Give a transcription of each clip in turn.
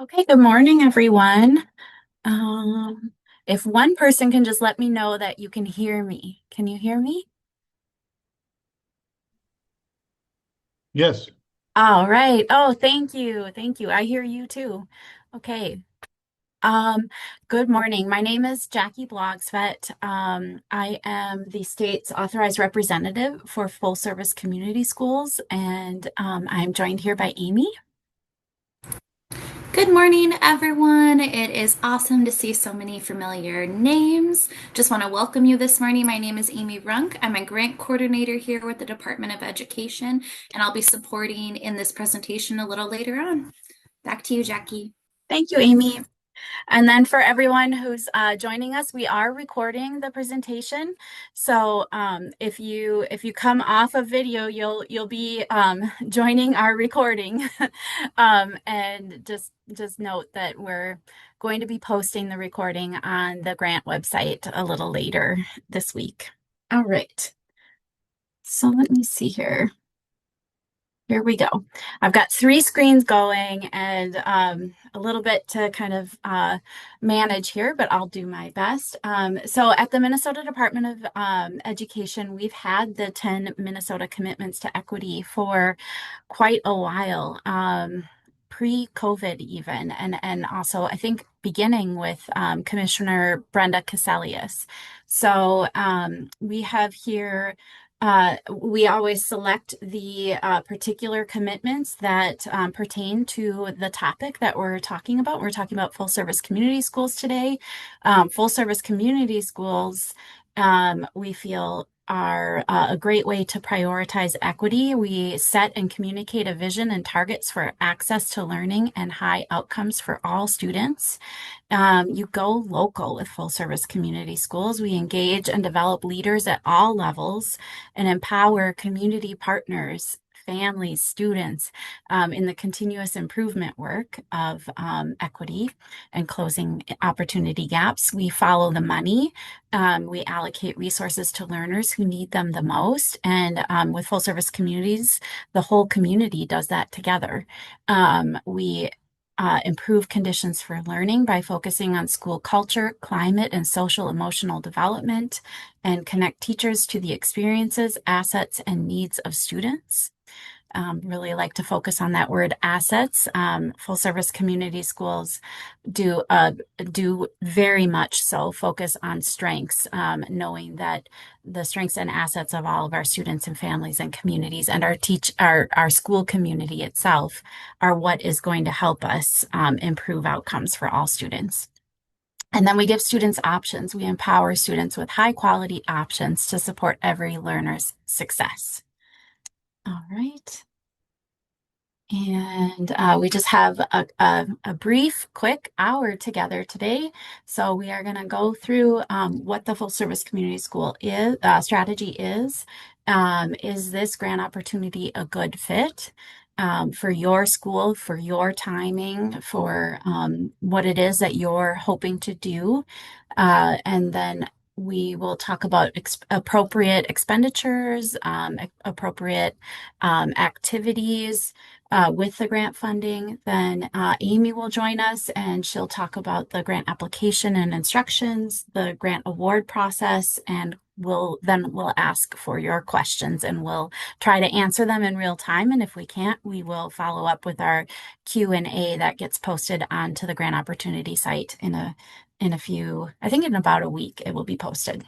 Okay, good morning, everyone. Um, if one person can just let me know that you can hear me. Can you hear me? Yes. All right. Oh, thank you. Thank you. I hear you too. Okay. Um, Good morning. My name is Jackie Blogsvet. I am the state's authorized representative for full service community schools, and I'm joined here by Amy. Good morning, everyone. It is awesome to see so many familiar names. Just want to welcome you this morning. My name is Amy Runk. I'm a grant coordinator here with the Department of Education, and I'll be supporting in this presentation a little later on. Back to you, Jackie. Thank you, Amy. And then for everyone who's joining us, we are recording the presentation. So if you come off of video, you'll be joining our recording. And just note that we're going to be posting the recording on the grant website a little later this week. All right. So let me see here. Here we go. I've got three screens going and a little bit to kind of manage here, but I'll do my best. So at the Minnesota Department of Education, we've had the 10 Minnesota commitments to equity for quite a while, pre-COVID even, and also I think beginning with Commissioner Brenda Cassellius. So we have here we always select the particular commitments that pertain to the topic that we're talking about. We're talking about full service community schools today. Full service community schools, we feel, are a great way to prioritize equity. We set and communicate a vision and targets for access to learning and high outcomes for all students. You go local with full service community schools. We engage and develop leaders at all levels and empower community partners, families, students in the continuous improvement work of equity and closing opportunity gaps. We follow the money. We allocate resources to learners who need them the most. And with full service communities, the whole community does that together. We improve conditions for learning by focusing on school culture, climate, and social emotional development, and connect teachers to the experiences, assets, and needs of students. Really like to focus on that word assets. Full service community schools do very much so focus on strengths, knowing that the strengths and assets of all of our students and families and communities and our school community itself are what is going to help us improve outcomes for all students. And then we give students options. We empower students with high quality options to support every learner's success. All right. And we just have a brief, quick hour together today. So we are going to go through what the full service community school is strategy is. Is this grant opportunity a good fit for your school, for your timing, for what it is that you're hoping to do? And then we will talk about appropriate expenditures, appropriate activities with the grant funding. Then Amy will join us and she'll talk about the grant application and instructions, the grant award process, and we'll ask for your questions and we'll try to answer them in real time. And if we can't, we will follow up with our Q&A that gets posted onto the grant opportunity site in a few, I think in about a week, it will be posted.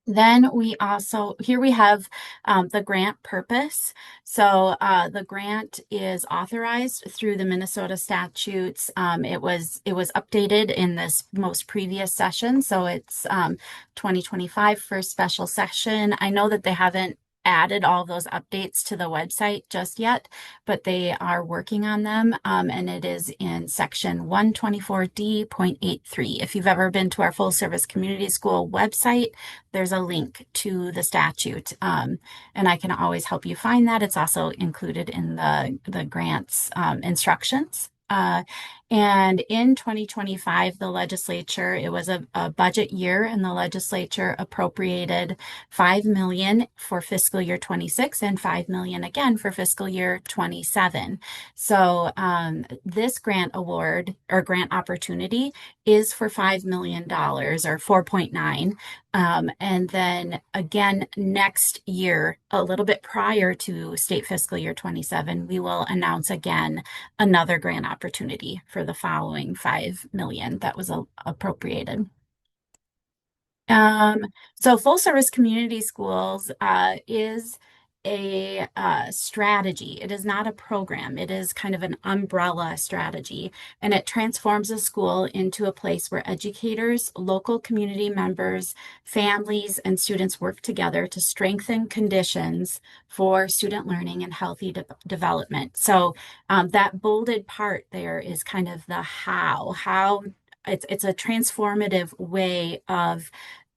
Then we also, here we have the grant purpose. So the grant is authorized through the Minnesota statutes. It was updated in this most previous session. So it's 2025 first special session. I know that they haven't added all those updates to the website just yet, but they are working on them. And it is in section 124D.83. If you've ever been to our full service community school website, there's a link to the statute, and I can always help you find that. It's also included in the grants instructions. And in 2025, the legislature, it was a budget year, and the legislature appropriated 5 million for fiscal year 26 and 5 million again for fiscal year 27. So this grant award or grant opportunity is for $5 million or 4.9. And then again, next year, a little bit prior to state fiscal year 27, we will announce again another grant opportunity for the following 5 million that was appropriated. Um, so full service community schools is a strategy. It is not a program. It is kind of an umbrella strategy, and it transforms a school into a place where educators, local community members, families, and students work together to strengthen conditions for student learning and healthy development. So that bolded part there is kind of the how it's a transformative way of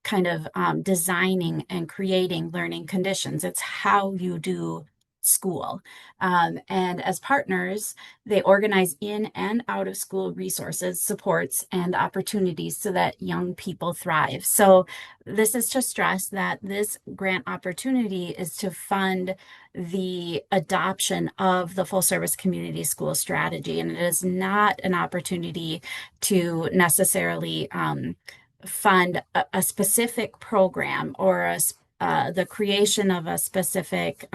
kind of designing and creating learning conditions. It's how you do school. And as partners, they organize in and out of school resources, supports, and opportunities so that young people thrive. So this is to stress that this grant opportunity is to fund the adoption of the full service community school strategy. And it is not an opportunity to necessarily fund a specific program or the creation of a specific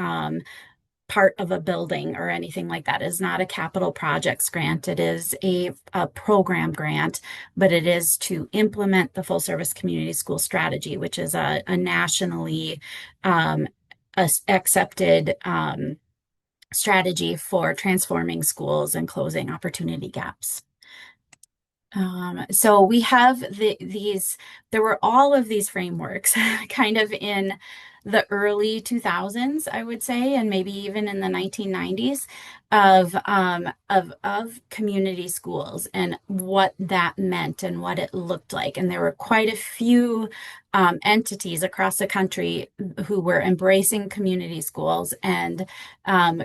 part of a building or anything like that. It is not a capital projects grant. It is a program grant, but it is to implement the full service community school strategy, which is a nationally accepted strategy for transforming schools and closing opportunity gaps. So we have there were all of these frameworks kind of in the early 2000s, I would say, and maybe even in the 1990s of community schools and what that meant and what it looked like. And there were quite a few entities across the country who were embracing community schools and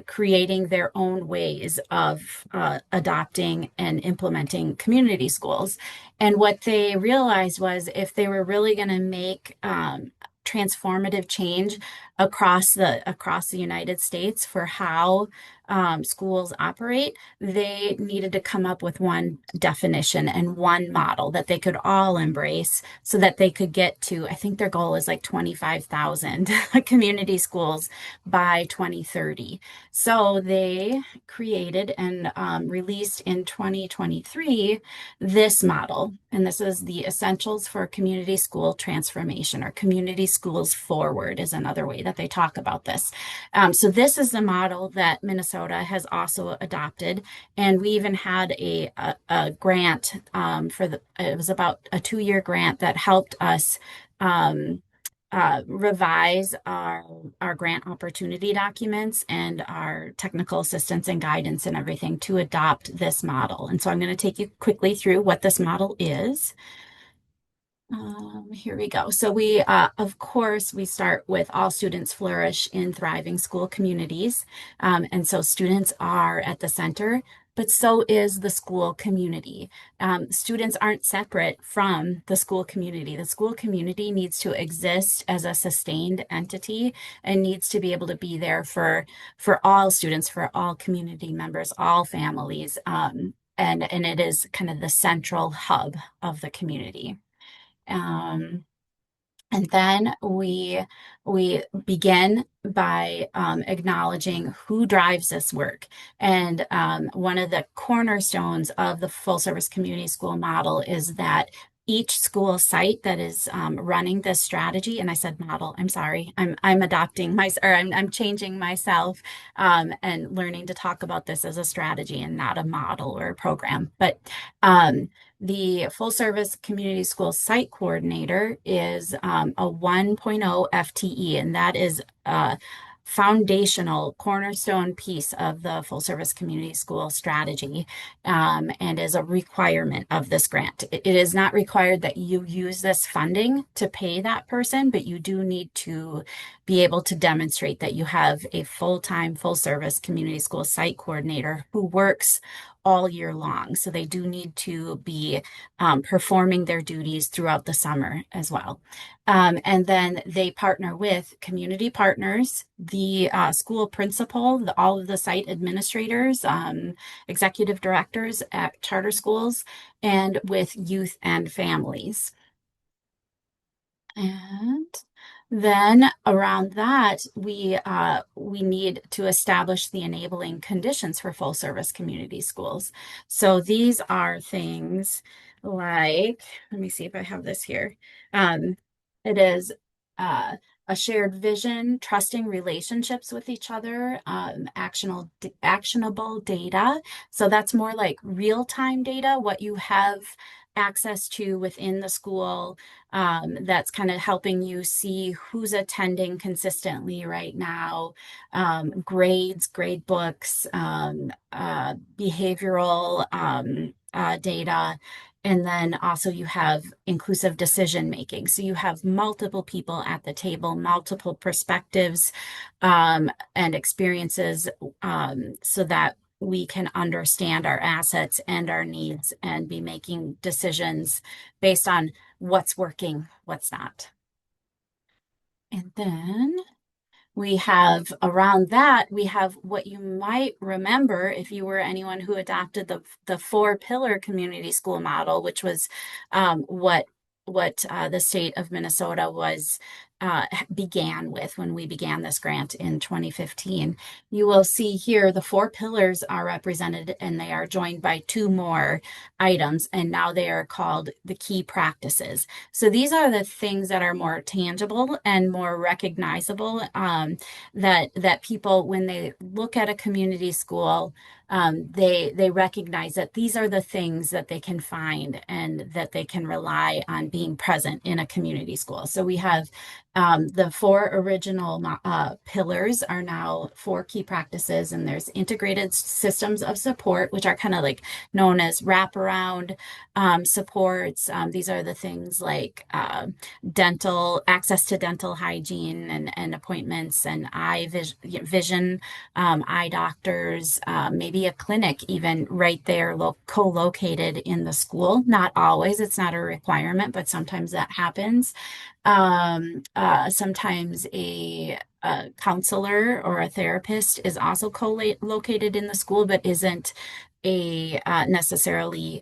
creating their own ways of adopting and implementing community schools. And what they realized was if they were really going to make transformative change across the United States for how schools operate, they needed to come up with one definition and one model that they could all embrace so that they could get to, I think their goal is like 25,000 community schools by 2030. So they created and released in 2023 this model. And this is the Essentials for Community School Transformation, or Community Schools Forward is another way that they talk about this. So this is the model that Minnesota has also adopted. And we even had a grant it was about a 2-year grant that helped us revise our grant opportunity documents and our technical assistance and guidance and everything to adopt this model. And so I'm going to take you quickly through what this model is. Here we go. So we, of course, we start with all students flourish in thriving school communities. And so students are at the center, but so is the school community. Students aren't separate from the school community. The school community needs to exist as a sustained entity and needs to be able to be there for all students, for all community members, all families. And it is kind of the central hub of the community. And then we begin by acknowledging who drives this work. And one of the cornerstones of the full service community school model is that each school site that is running this strategy, and I said model, I'm sorry, I'm adopting I'm changing myself and learning to talk about this as a strategy and not a model or a program. But the full service community school site coordinator is a 1.0 FTE, and that is a foundational cornerstone piece of the full service community school strategy and is a requirement of this grant. It is not required that you use this funding to pay that person, but you do need to be able to demonstrate that you have a full-time, full-service community school site coordinator who works all year long. So they do need to be performing their duties throughout the summer as well. And then they partner with community partners, the school principal, all of the site administrators, executive directors at charter schools, and with youth and families. And then around that, we need to establish the enabling conditions for full service community schools. So these are things like, let me see if I have this here. It is uh, a shared vision, trusting relationships with each other, actionable data. So that's more like real-time data, what you have access to within the school, that's kind of helping you see who's attending consistently right now, grades, grade books, behavioral data. And then also you have inclusive decision making. So you have multiple people at the table, multiple perspectives and experiences, so that we can understand our assets and our needs and be making decisions based on what's working, what's not. And then we have around that, we have what you might remember if you were anyone who adopted the four pillar community school model, which was what the state of Minnesota was began with when we began this grant in 2015. You will see here the four pillars are represented and they are joined by two more items, and now they are called the key practices. So these are the things that are more tangible and more recognizable, that people, when they look at a community school, they recognize that these are the things that they can find and that they can rely on being present in a community school. So we have the four original pillars are now four key practices, and there's integrated systems of support, which are kind of like known as wraparound supports. These are the things like dental access to dental hygiene and appointments and eye vision, eye doctors, maybe a clinic even right there co-located in the school. Not always, it's not a requirement, but sometimes that happens. Sometimes a counselor or a therapist is also co-located in the school, but isn't necessarily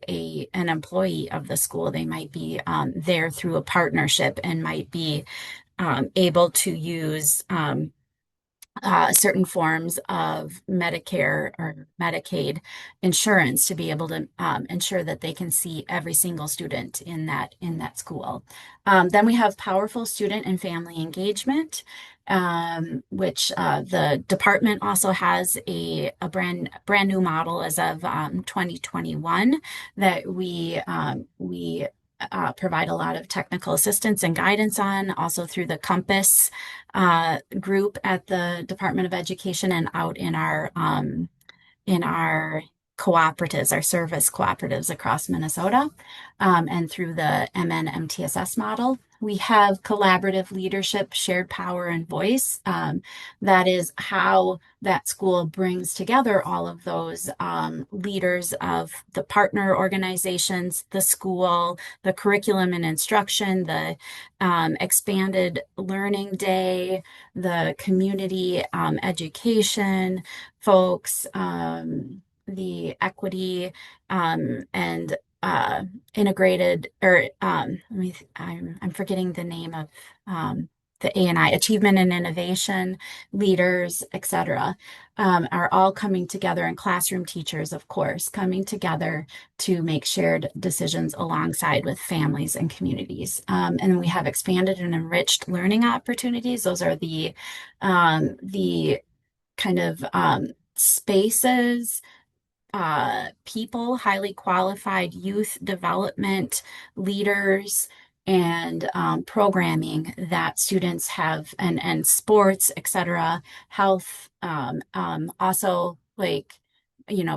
an employee of the school. They might be there through a partnership and might be able to use certain forms of Medicare or Medicaid insurance to be able to ensure that they can see every single student in that school. Then we have powerful student and family engagement, which the department also has a brand new model as of 2021 that we provide a lot of technical assistance and guidance on, also through the Compass group at the Department of Education and out in our cooperatives, our service cooperatives across Minnesota, and through the MN-MTSS model. We have collaborative leadership, shared power, and voice. That is how that school brings together all of those leaders of the partner organizations, the school, the curriculum and instruction, the expanded learning day, the community education folks, the equity and integrated, or I'm forgetting the name of the A&I, achievement and innovation leaders, etc., are all coming together, and classroom teachers, of course, coming together to make shared decisions alongside with families and communities. And we have expanded and enriched learning opportunities. Those are the kind of spaces, people, highly qualified youth development leaders, and programming that students have, and sports, etc., health, also like,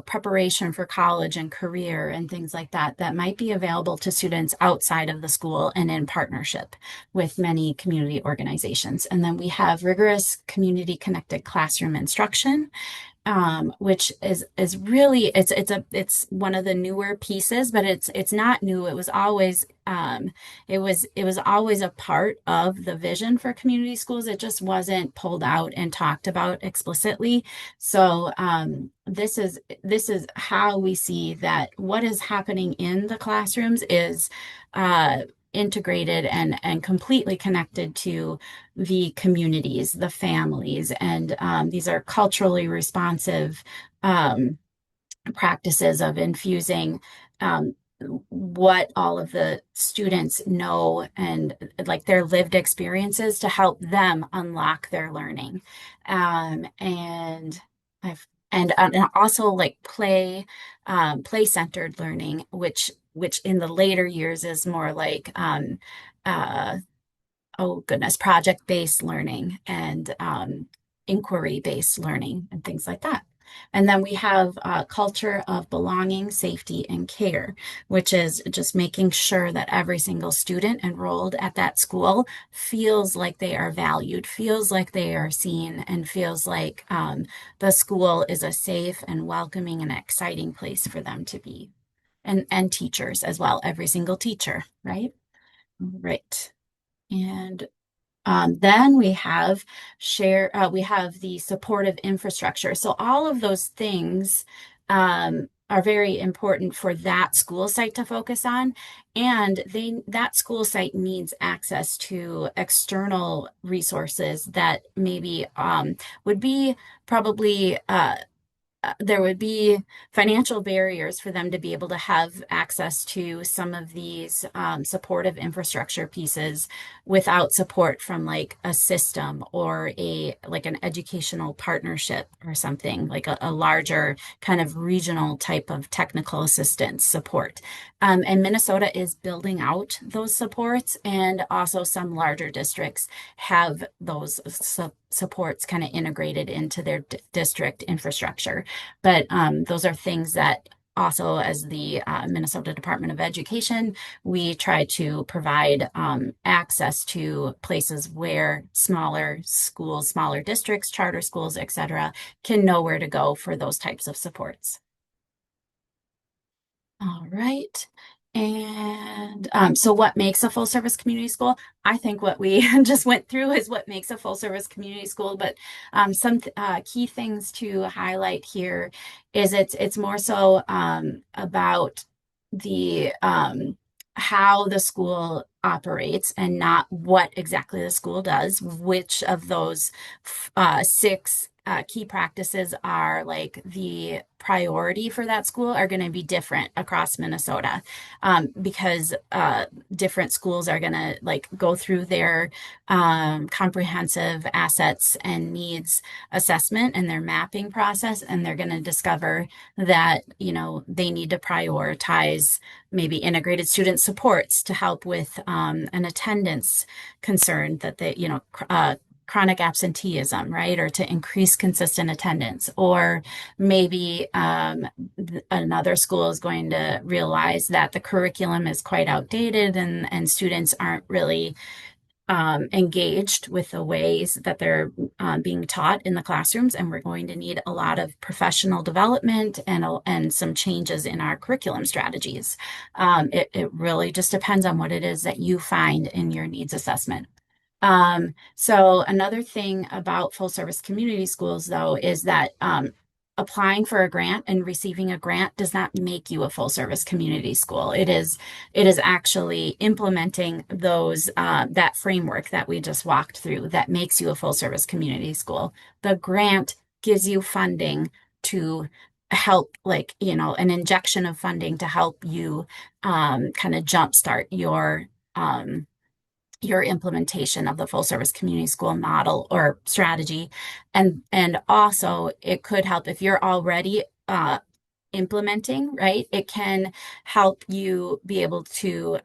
preparation for college and career and things like that, that might be available to students outside of the school and in partnership with many community organizations. And then we have rigorous community connected classroom instruction, which is really it's one of the newer pieces, but it's not new. It was always a part of the vision for community schools. It just wasn't pulled out and talked about explicitly. So this is how we see that what is happening in the classrooms is integrated and completely connected to the communities, the families, and these are culturally responsive um, practices of infusing um, what all of the students know and like their lived experiences to help them unlock their learning. And I've and also like play centered learning, which in the later years is more like uh, oh goodness, project-based learning and inquiry-based learning and things like that. And then we have a culture of belonging, safety, and care, which is just making sure that every single student enrolled at that school feels like they are valued, feels like they are seen, and feels like the school is a safe and welcoming and exciting place for them to be. And teachers as well, every single teacher, right? Right. And then we have the supportive infrastructure. So all of those things are very important for that school site to focus on. And that school site needs access to external resources that maybe would be probably there would be financial barriers for them to be able to have access to some of these supportive infrastructure pieces without support from like a system or a like an educational partnership or something like a larger kind of regional type of technical assistance support. And Minnesota is building out those supports, and also some larger districts have those supports kind of integrated into their district infrastructure. But those are things that also, as the Minnesota Department of Education, we try to provide access to places where smaller schools, smaller districts, charter schools, et cetera, can know where to go for those types of supports. All right. And so what makes a full service community school? I think what we just went through is what makes a full service community school, but some key things to highlight here is it's more so about the how the school operates and not what exactly the school does. Which of those six key practices are like the priority for that school are going to be different across Minnesota because different schools are going to like go through their comprehensive assets and needs assessment and their mapping process, and they're going to discover that, you know, they need to prioritize maybe integrated student supports to help with an attendance concern that they, you know, chronic absenteeism, right? Or to increase consistent attendance. Or maybe another school is going to realize that the curriculum is quite outdated and students aren't really engaged with the ways that they're being taught in the classrooms, and we're going to need a lot of professional development and some changes in our curriculum strategies. It really just depends on what it is that you find in your needs assessment. So another thing about full service community schools, though, is that applying for a grant and receiving a grant does not make you a full service community school. It is actually implementing those that framework that we just walked through that makes you a full service community school. The grant gives you funding to help, like, you know, an injection of funding to help you kind of jumpstart your implementation of the full service community school model or strategy. And also it could help if you're already implementing, right? It can help you be able to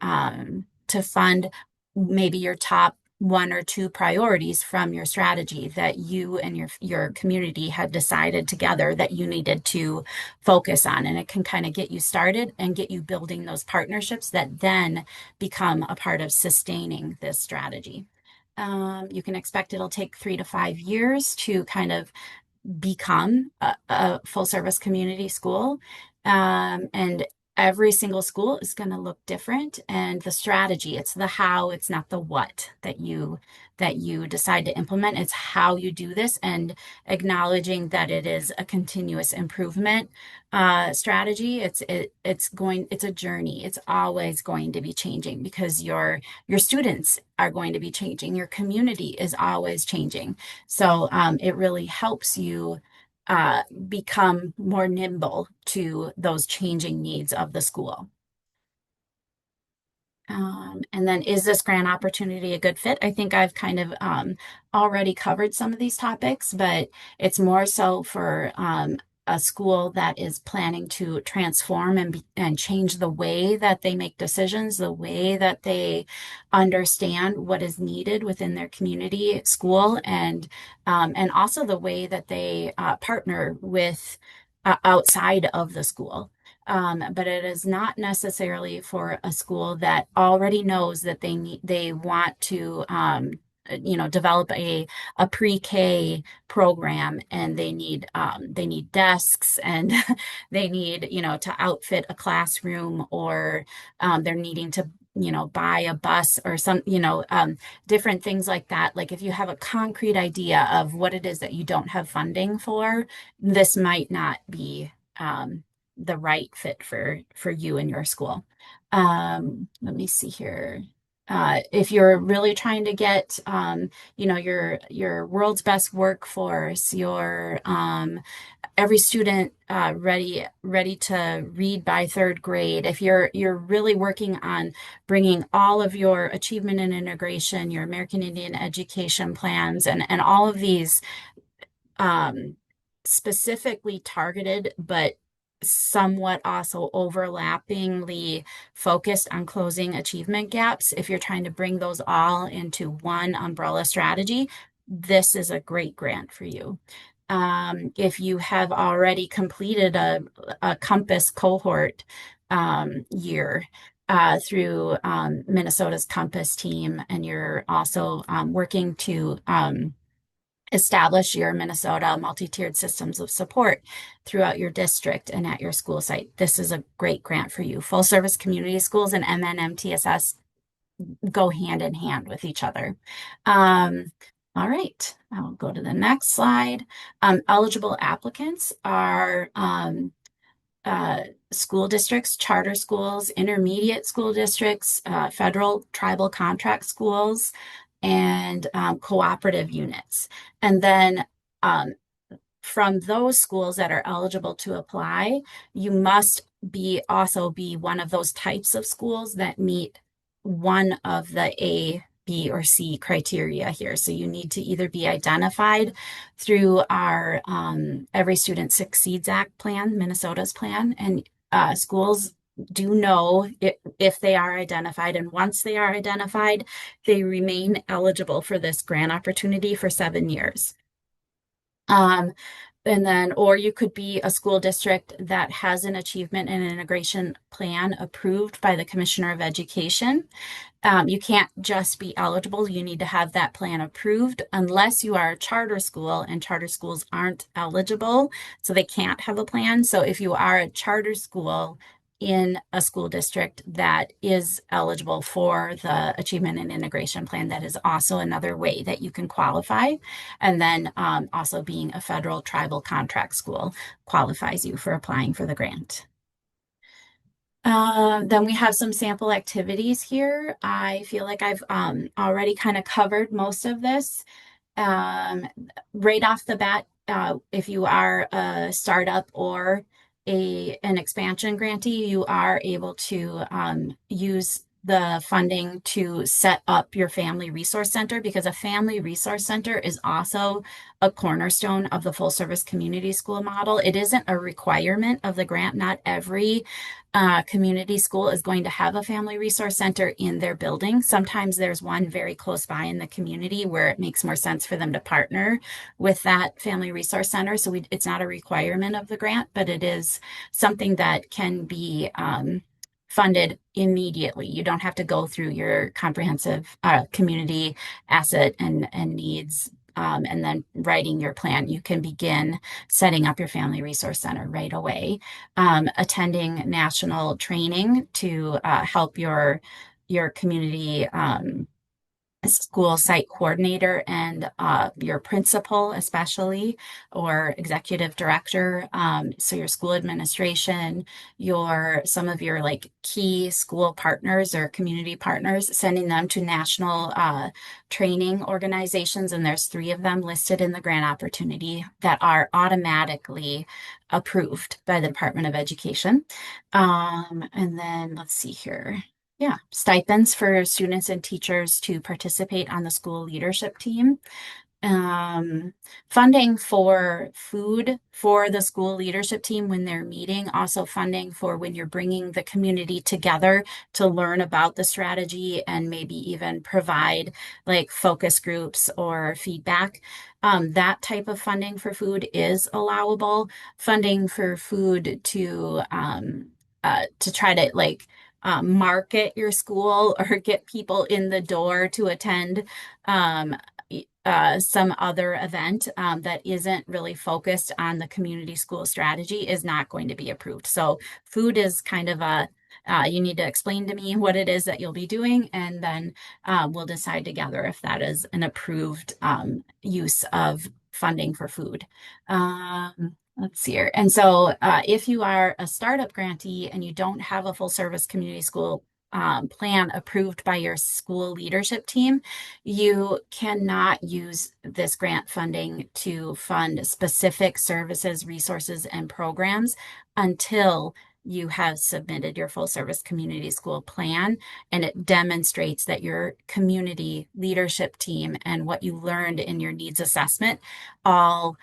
fund maybe your top one or two priorities from your strategy that you and your community had decided together that you needed to focus on. And it can kind of get you started and get you building those partnerships that then become a part of sustaining this strategy. You can expect it'll take 3 to 5 years to kind of become a full service community school. And every single school is going to look different. And the strategy, it's the how, it's not the what that you decide to implement. It's how you do this and acknowledging that it is a continuous improvement strategy. It's a journey. It's always going to be changing because your students are going to be changing. Your community is always changing. So it really helps you become more nimble to those changing needs of the school. And then is this grant opportunity a good fit? I think I've kind of already covered some of these topics, but it's more so for a school that is planning to transform and change the way that they make decisions, the way that they understand what is needed within their community school, and also the way that they partner with outside of the school. But it is not necessarily for a school that already knows that they want to develop a pre-K program, and they need desks, and they need to outfit a classroom, or they're needing to buy a bus or some different things like that. Like if you have a concrete idea of what it is that you don't have funding for, this might not be the right fit for you and your school. Let me see here. If you're really trying to get, your world's best workforce, your every student ready to read by third grade, if you're really working on bringing all of your achievement and integration, your American Indian education plans, and all of these um, specifically targeted, but somewhat also overlappingly focused on closing achievement gaps. If you're trying to bring those all into one umbrella strategy, this is a great grant for you. If you have already completed a Compass cohort year, through Minnesota's Compass team, and you're also working to establish your Minnesota multi-tiered systems of support throughout your district and at your school site. This is a great grant for you. Full service community schools and MNMTSS go hand in hand with each other. All right, I'll go to the next slide. Eligible applicants are school districts, charter schools, intermediate school districts, federal tribal contract schools, and cooperative units. And then from those schools that are eligible to apply, you must also be one of those types of schools that meet one of the A, B, or C criteria here. So you need to either be identified through our Every Student Succeeds Act plan, Minnesota's plan, and schools do know if they are identified, and once they are identified, they remain eligible for this grant opportunity for 7 years. And then, or you could be a school district that has an achievement and integration plan approved by the Commissioner of Education. You can't just be eligible. You need to have that plan approved unless you are a charter school, and charter schools aren't eligible, so they can't have a plan. So if you are a charter school in a school district that is eligible for the achievement and integration plan, that is also another way that you can qualify. And then also being a federal tribal contract school qualifies you for applying for the grant. Then we have some sample activities here. I feel like I've already kind of covered most of this. Right off the bat, if you are a startup or an expansion grantee, you are able to use the funding to set up your family resource center, because a family resource center is also a cornerstone of the full service community school model. It isn't a requirement of the grant. Not every community school is going to have a family resource center in their building. Sometimes there's one very close by in the community where it makes more sense for them to partner with that family resource center. So it's not a requirement of the grant, but it is something that can be funded immediately. You don't have to go through your comprehensive community asset and needs and then writing your plan, you can begin setting up your Family Resource Center right away. Attending national training to help your community school site coordinator and your principal, especially, or executive director. So your school administration, some of your like key school partners or community partners, sending them to national training organizations. And there's 3 of them listed in the grant opportunity that are automatically approved by the Department of Education. And then let's see here. Yeah, stipends for students and teachers to participate on the school leadership team. Um, Funding for food for the school leadership team when they're meeting, also funding for when you're bringing the community together to learn about the strategy and maybe even provide like focus groups or feedback. That type of funding for food is allowable. Funding for food to try to like market your school or get people in the door to attend um, some other event that isn't really focused on the community school strategy is not going to be approved. So food is kind of you need to explain to me what it is that you'll be doing, and then we'll decide together if that is an approved use of funding for food. Let's see here. And so if you are a startup grantee and you don't have a full service community school plan approved by your school leadership team, you cannot use this grant funding to fund specific services, resources, and programs until you have submitted your full service community school plan and it demonstrates that your community leadership team and what you learned in your needs assessment all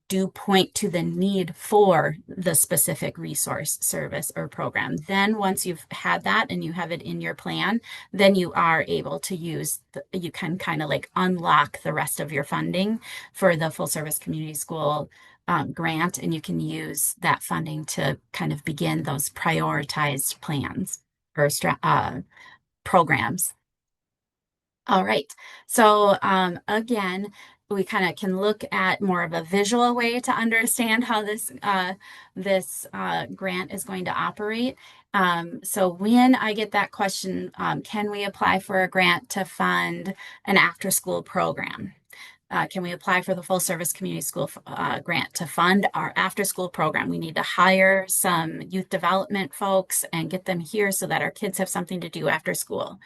do point to the need for the specific resource, service, or program. Then once you've had that and you have it in your plan, then you are able to you can kind of like unlock the rest of your funding for the full service community school grant, and you can use that funding to kind of begin those prioritized plans or programs. All right. So again, we kind of can look at more of a visual way to understand how this grant is going to operate. So when I get that question, can we apply for a grant to fund an after-school program? Can we apply for the full service community school grant to fund our after-school program? We need to hire some youth development folks and get them here so that our kids have something to do after school.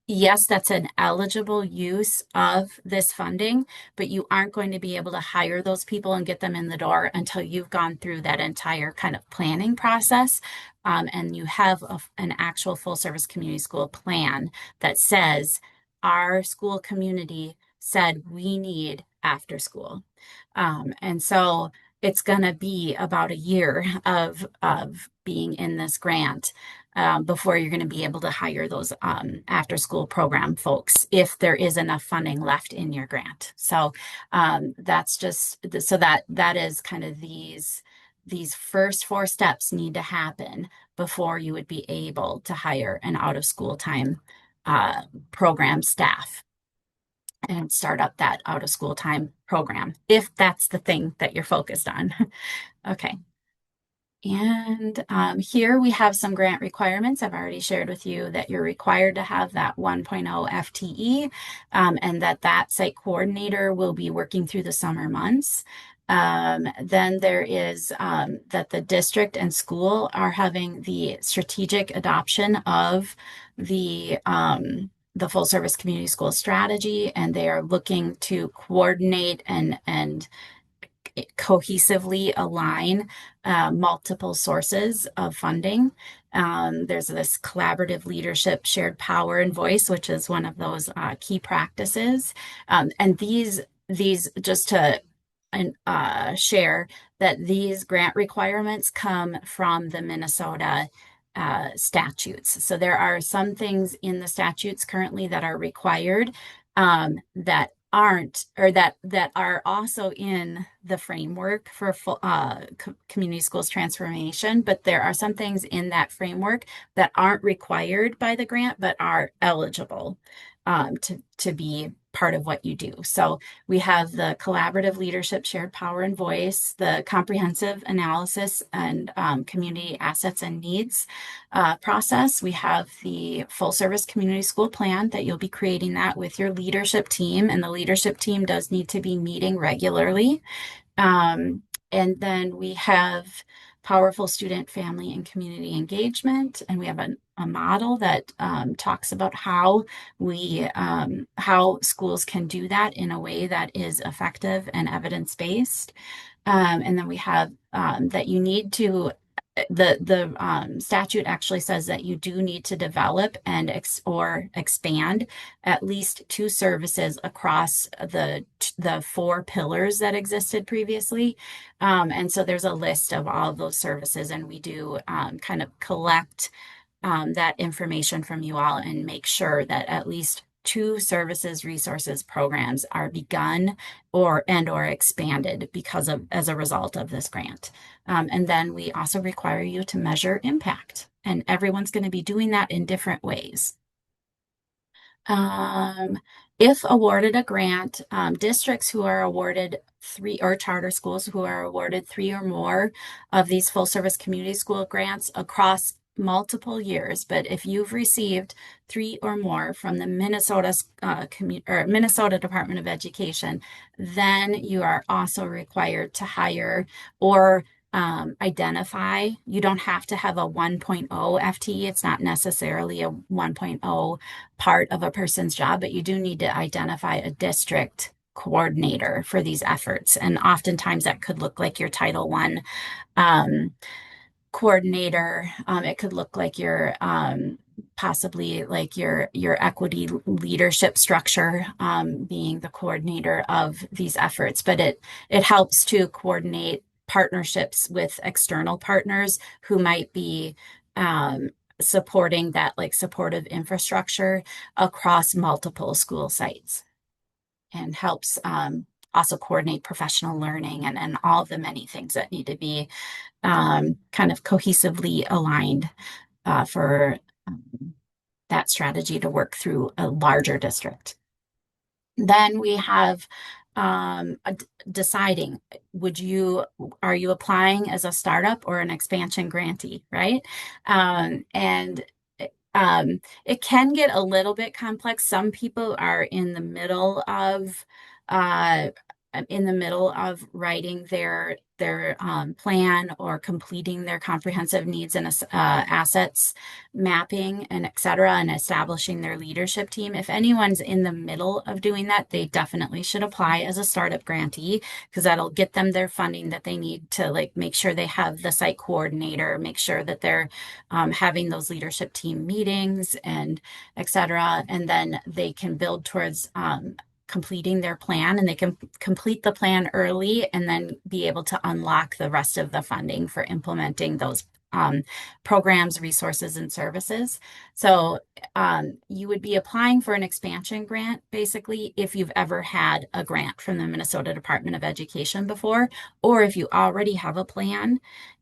Yes, that's an eligible use of this funding, but you aren't going to be able to hire those people and get them in the door until you've gone through that entire kind of planning process. And you have an actual full service community school plan that says our school community said we need after school. And so it's going to be about a year of being in this grant before you're going to be able to hire those after school program folks if there is enough funding left in your grant. So that's just so that is kind of these first 4 steps need to happen before you would be able to hire an out of school time program staff and start up that out of school time program if that's the thing that you're focused on. Okay. And here we have some grant requirements. I've already shared with you that you're required to have that 1.0 FTE and that site coordinator will be working through the summer months. Then there is that the district and school are having the strategic adoption of the full service community school strategy, and they are looking to coordinate and cohesively align multiple sources of funding. There's this collaborative leadership, shared power and voice, which is one of those key practices. And these just to share that these grant requirements come from the Minnesota statutes. So there are some things in the statutes currently that are required that aren't, or that are also in the framework for community schools transformation, but there are some things in that framework that aren't required by the grant, but are eligible to be part of what you do. So we have the collaborative leadership, shared power and voice, the comprehensive analysis and community assets and needs process. We have the full service community school plan that you'll be creating that with your leadership team. And the leadership team does need to be meeting regularly. Um, and then we have powerful student, family, and community engagement. And we have a model that talks about how schools can do that in a way that is effective and evidence-based. And then we have that you need to the statute actually says that you do need to develop and or expand at least two services across the four pillars that existed previously. And so there's a list of all of those services, and we do kind of collect that information from you all and make sure that at least two services, resources, programs are begun or expanded as a result of this grant. And then we also require you to measure impact, and everyone's going to be doing that in different ways. If awarded a grant, districts who are awarded or charter schools who are awarded 3 or more of these full service community school grants across multiple years, but if you've received 3 or more from the Minnesota Department of Education, then you are also required to hire or identify. You don't have to have a 1.0 FTE. It's not necessarily a 1.0 part of a person's job, but you do need to identify a district coordinator for these efforts. And oftentimes that could look like your Title I coordinator. It could look like your possibly like your equity leadership structure being the coordinator of these efforts, but it helps to coordinate partnerships with external partners who might be supporting that like supportive infrastructure across multiple school sites, and helps also coordinate professional learning and all the many things that need to be kind of cohesively aligned for that strategy to work through a larger district. Then we have deciding, are you applying as a startup or an expansion grantee, right? And it can get a little bit complex. Some people are in the middle of writing their plan or completing their comprehensive needs and assets mapping and et cetera, and establishing their leadership team. If anyone's in the middle of doing that, they definitely should apply as a startup grantee, because that'll get them their funding that they need to like make sure they have the site coordinator, make sure that they're having those leadership team meetings and et cetera. And then they can build towards completing their plan, and they can complete the plan early and then be able to unlock the rest of the funding for implementing those programs, resources, and services. So you would be applying for an expansion grant basically if you've ever had a grant from the Minnesota Department of Education before, or if you already have a plan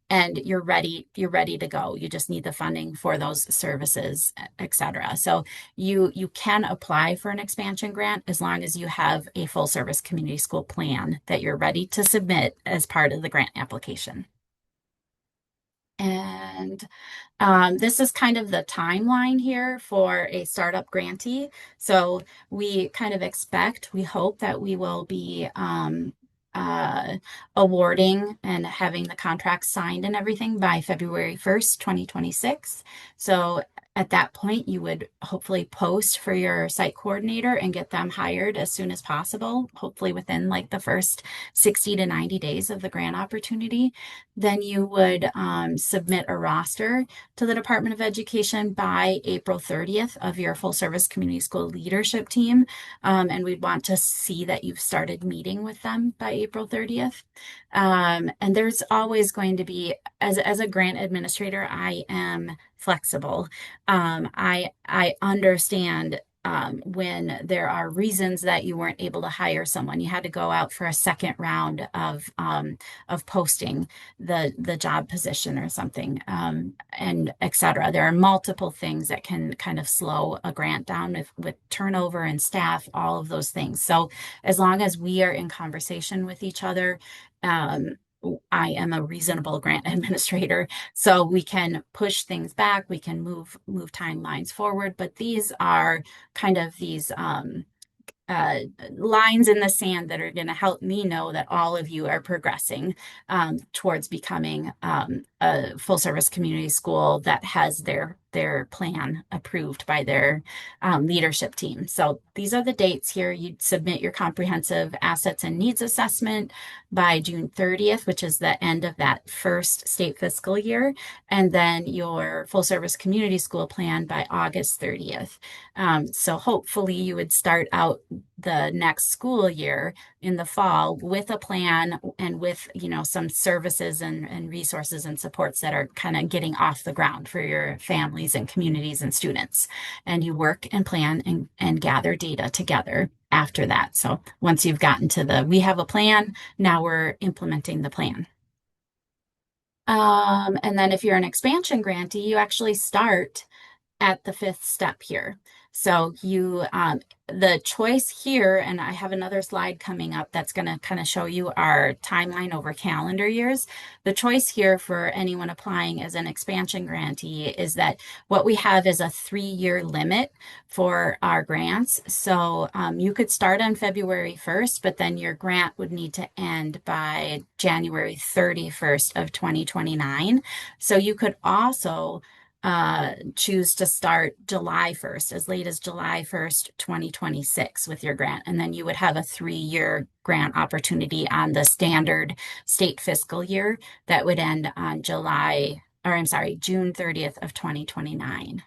and you're ready to go. You just need the funding for those services, et cetera. So you can apply for an expansion grant as long as you have a full service community school plan that you're ready to submit as part of the grant application. And this is kind of the timeline here for a startup grantee. So we kind of we hope that we will be awarding and having the contract signed and everything by February 1st, 2026. So at that point, you would hopefully post for your site coordinator and get them hired as soon as possible, hopefully within like the first 60 to 90 days of the grant opportunity. Then you would submit a roster to the Department of Education by April 30th of your full service community school leadership team. And we'd want to see that you've started meeting with them by April 30th. And there's always going to be, as a grant administrator, I am flexible. I understand when there are reasons that you weren't able to hire someone, you had to go out for a second round of posting the job position or something, and et cetera. There are multiple things that can kind of slow a grant down with turnover and staff, all of those things. So as long as we are in conversation with each other, um, I am a reasonable grant administrator, so we can push things back, we can move timelines forward, but these are kind of these uh, lines in the sand that are going to help me know that all of you are progressing towards becoming a full service community school that has their plan approved by their leadership team. So these are the dates here. You'd submit your comprehensive assets and needs assessment by June 30th, which is the end of that first state fiscal year, and then your full service community school plan by August 30th. So hopefully you would start out the next school year in the fall with a plan and with, some services and resources and supports that are kind of getting off the ground for your families and communities and students. And you work and plan and gather data together after that. So once you've gotten to we have a plan, now we're implementing the plan. And then if you're an expansion grantee, you actually start at the fifth step here. So the choice here, and I have another slide coming up that's going to kind of show you our timeline over calendar years. The choice here for anyone applying as an expansion grantee is that what we have is a 3-year limit for our grants. So you could start on February 1st, but then your grant would need to end by January 31st of 2029. So you could also choose to start July 1st, as late as July 1st, 2026 with your grant. And then you would have a 3-year grant opportunity on the standard state fiscal year that would end on June 30th of 2029.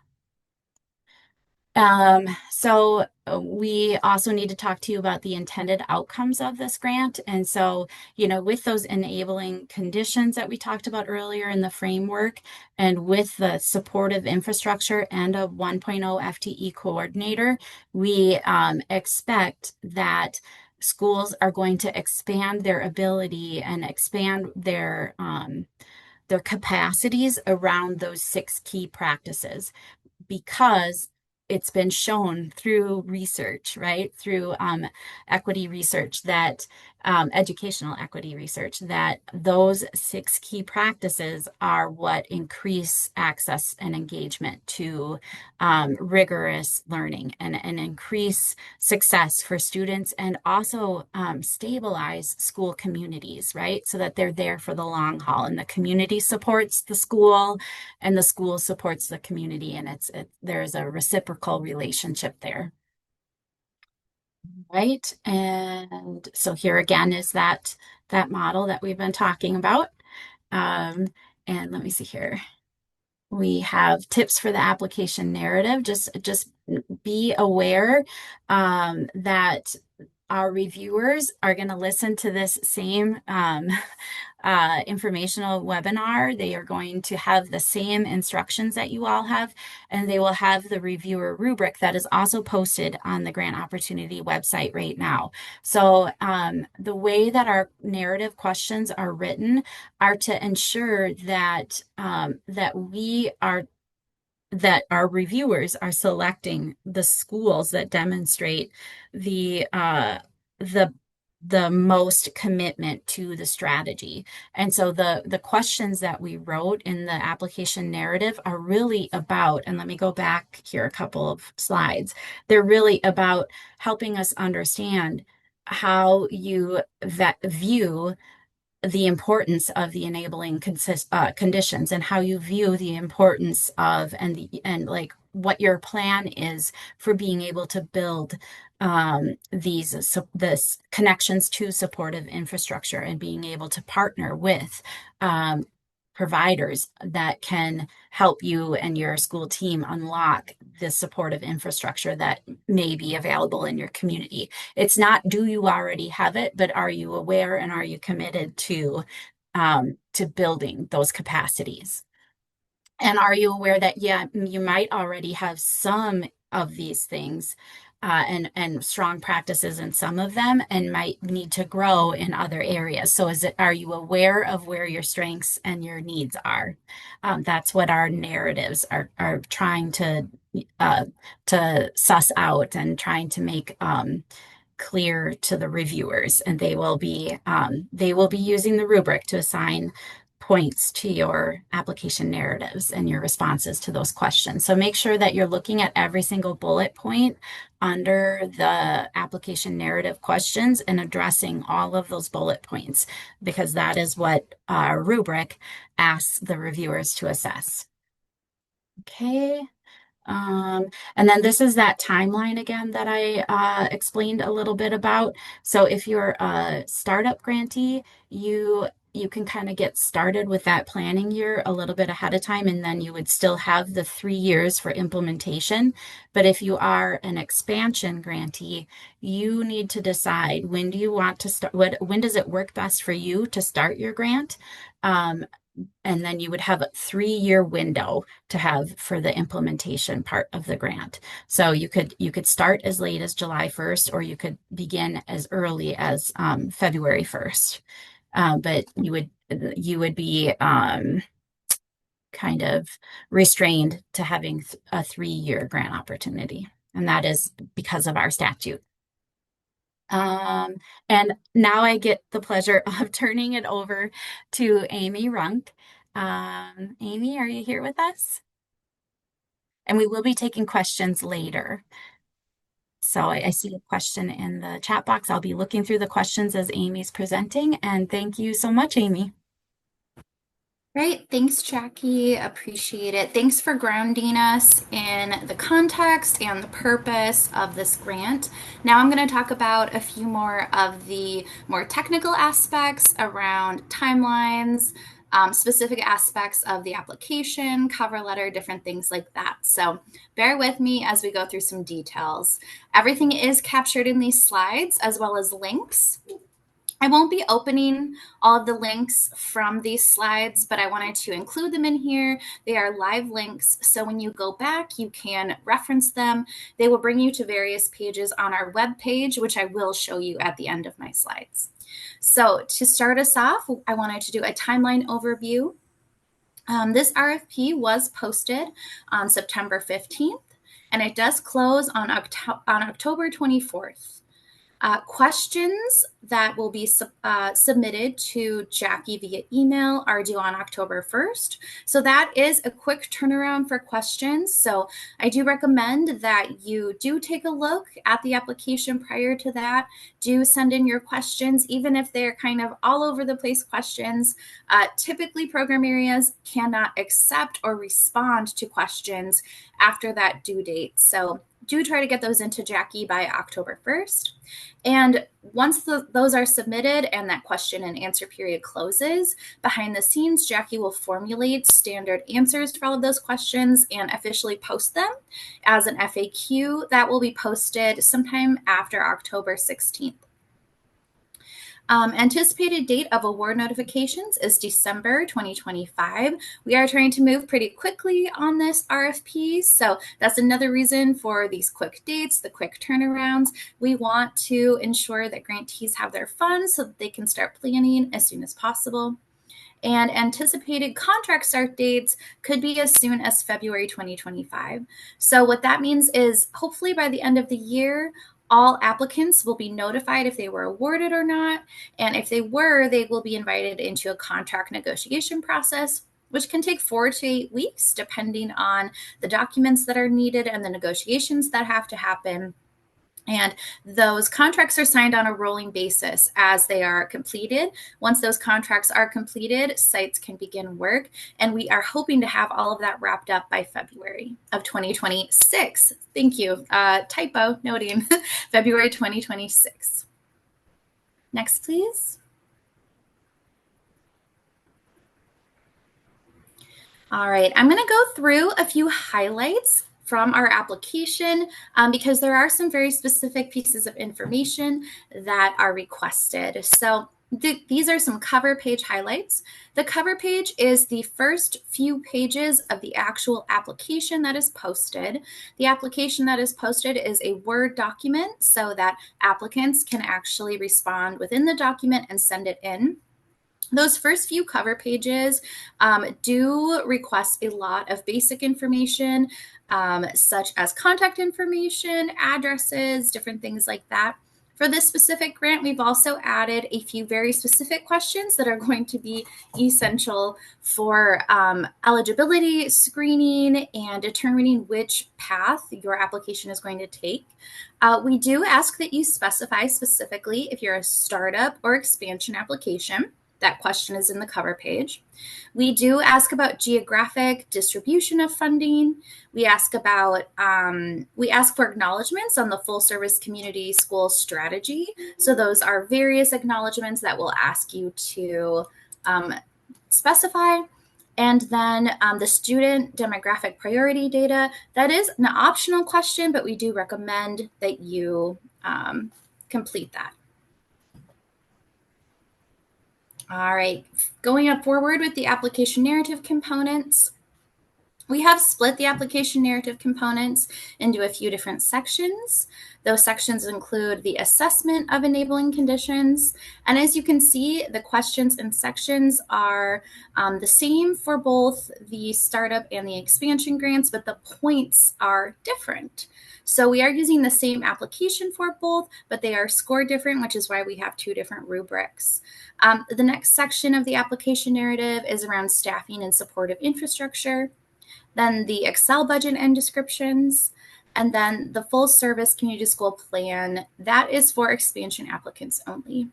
So we also need to talk to you about the intended outcomes of this grant. And so, with those enabling conditions that we talked about earlier in the framework, and with the supportive infrastructure and a 1.0 FTE coordinator, we expect that schools are going to expand their ability and expand their capacities around those 6 key practices, because it's been shown through research, right? Through equity research that educational equity research, that those 6 key practices are what increase access and engagement to rigorous learning and increase success for students, and also stabilize school communities, right? So that they're there for the long haul, and the community supports the school and the school supports the community, and there's a reciprocal relationship there. Right. And so here again is that model that we've been talking about. And let me see here. We have tips for the application narrative. Just be aware that our reviewers are going to listen to this same informational webinar. They are going to have the same instructions that you all have, and they will have the reviewer rubric that is also posted on the Grant Opportunity website right now. So the way that our narrative questions are written are to ensure that that our reviewers are selecting the schools that demonstrate the most commitment to the strategy. And so the questions that we wrote in the application narrative are really about, and let me go back here a couple of slides, they're really about helping us understand how you view the importance of the enabling conditions, and how you view the importance of and like what your plan is for being able to build this connections to supportive infrastructure, and being able to partner with providers that can help you and your school team unlock the supportive infrastructure that may be available in your community. It's not, do you already have it, but are you aware and are you committed to building those capacities? And are you aware that, yeah, you might already have some of these things, and strong practices in some of them, and might need to grow in other areas. So are you aware of where your strengths and your needs are? That's what our narratives are trying to suss out and trying to make clear to the reviewers, and they will be using the rubric to assign points to your application narratives and your responses to those questions. So make sure that you're looking at every single bullet point under the application narrative questions and addressing all of those bullet points, because that is what our rubric asks the reviewers to assess. Okay. And then this is that timeline again that I explained a little bit about. So if you're a startup grantee, you can kind of get started with that planning year a little bit ahead of time, and then you would still have the 3 years for implementation. But if you are an expansion grantee, you need to decide, when do you want to start, when does it work best for you to start your grant? And then you would have a 3-year window to have for the implementation part of the grant. So you could start as late as July 1st, or you could begin as early as February 1st. But you would be kind of restrained to having a 3-year grant opportunity, and that is because of our statute. And now I get the pleasure of turning it over to Amy Runk. Amy, are you here with us? And we will be taking questions later. So I see a question in the chat box. I'll be looking through the questions as Amy's presenting, and thank you so much, Amy. Great. Thanks, Jackie. Appreciate it. Thanks for grounding us in the context and the purpose of this grant. Now I'm going to talk about a few more of the more technical aspects around timelines, specific aspects of the application, cover letter, different things like that. So bear with me as we go through some details. Everything is captured in these slides, as well as links. I won't be opening all of the links from these slides, but I wanted to include them in here. They are live links, so when you go back, you can reference them. They will bring you to various pages on our web page, which I will show you at the end of my slides. So to start us off, I wanted to do a timeline overview. This RFP was posted on September 15th, and it does close on October 24th. Questions that will be submitted to Jackie via email are due on October 1st. So that is a quick turnaround for questions. So I do recommend that you do take a look at the application prior to that. Do send in your questions, even if they're kind of all over the place questions. Typically, program areas cannot accept or respond to questions after that due date. So do try to get those into Jackie by October 1st. And once those are submitted and that question and answer period closes, behind the scenes, Jackie will formulate standard answers for all of those questions and officially post them as an FAQ that will be posted sometime after October 16th. Anticipated date of award notifications is December 2025. We are trying to move pretty quickly on this RFP, so that's another reason for these quick dates, the quick turnarounds. We want to ensure that grantees have their funds so that they can start planning as soon as possible. And anticipated contract start dates could be as soon as February 2025. So what that means is hopefully by the end of the year, all applicants will be notified if they were awarded or not. And if they were, they will be invited into a contract negotiation process, which can take 4 to 8 weeks, depending on the documents that are needed and the negotiations that have to happen. And those contracts are signed on a rolling basis as they are completed. Once those contracts are completed, sites can begin work. And we are hoping to have all of that wrapped up by February of 2026. Thank you. Typo noting February 2026. Next, please. All right, I'm going to go through a few highlights from our application because there are some very specific pieces of information that are requested. So These are some cover page highlights. The cover page is the first few pages of the actual application that is posted. The application that is posted is a Word document so that applicants can actually respond within the document and send it in. Those first few cover pages do request a lot of basic information, such as contact information, addresses, different things like that. For this specific grant, we've also added a few very specific questions that are going to be essential for eligibility screening and determining which path your application is going to take. We do ask that you specify specifically if you're a startup or expansion application. That question is in the cover page. We do ask about geographic distribution of funding. We ask for acknowledgments on the full service community school strategy. So those are various acknowledgments that we'll ask you to specify. And then the student demographic priority data, that is an optional question, but we do recommend that you complete that. All right, going up forward with the application narrative components. We have split the application narrative components into a few different sections. Those sections include the assessment of enabling conditions. And as you can see, the questions and sections are the same for both the startup and the expansion grants, but the points are different. So we are using the same application for both, but they are scored different, which is why we have two different rubrics. The next section of the application narrative is around staffing and supportive infrastructure. Then the Excel budget and descriptions, and then the full service community school plan, that is for expansion applicants only.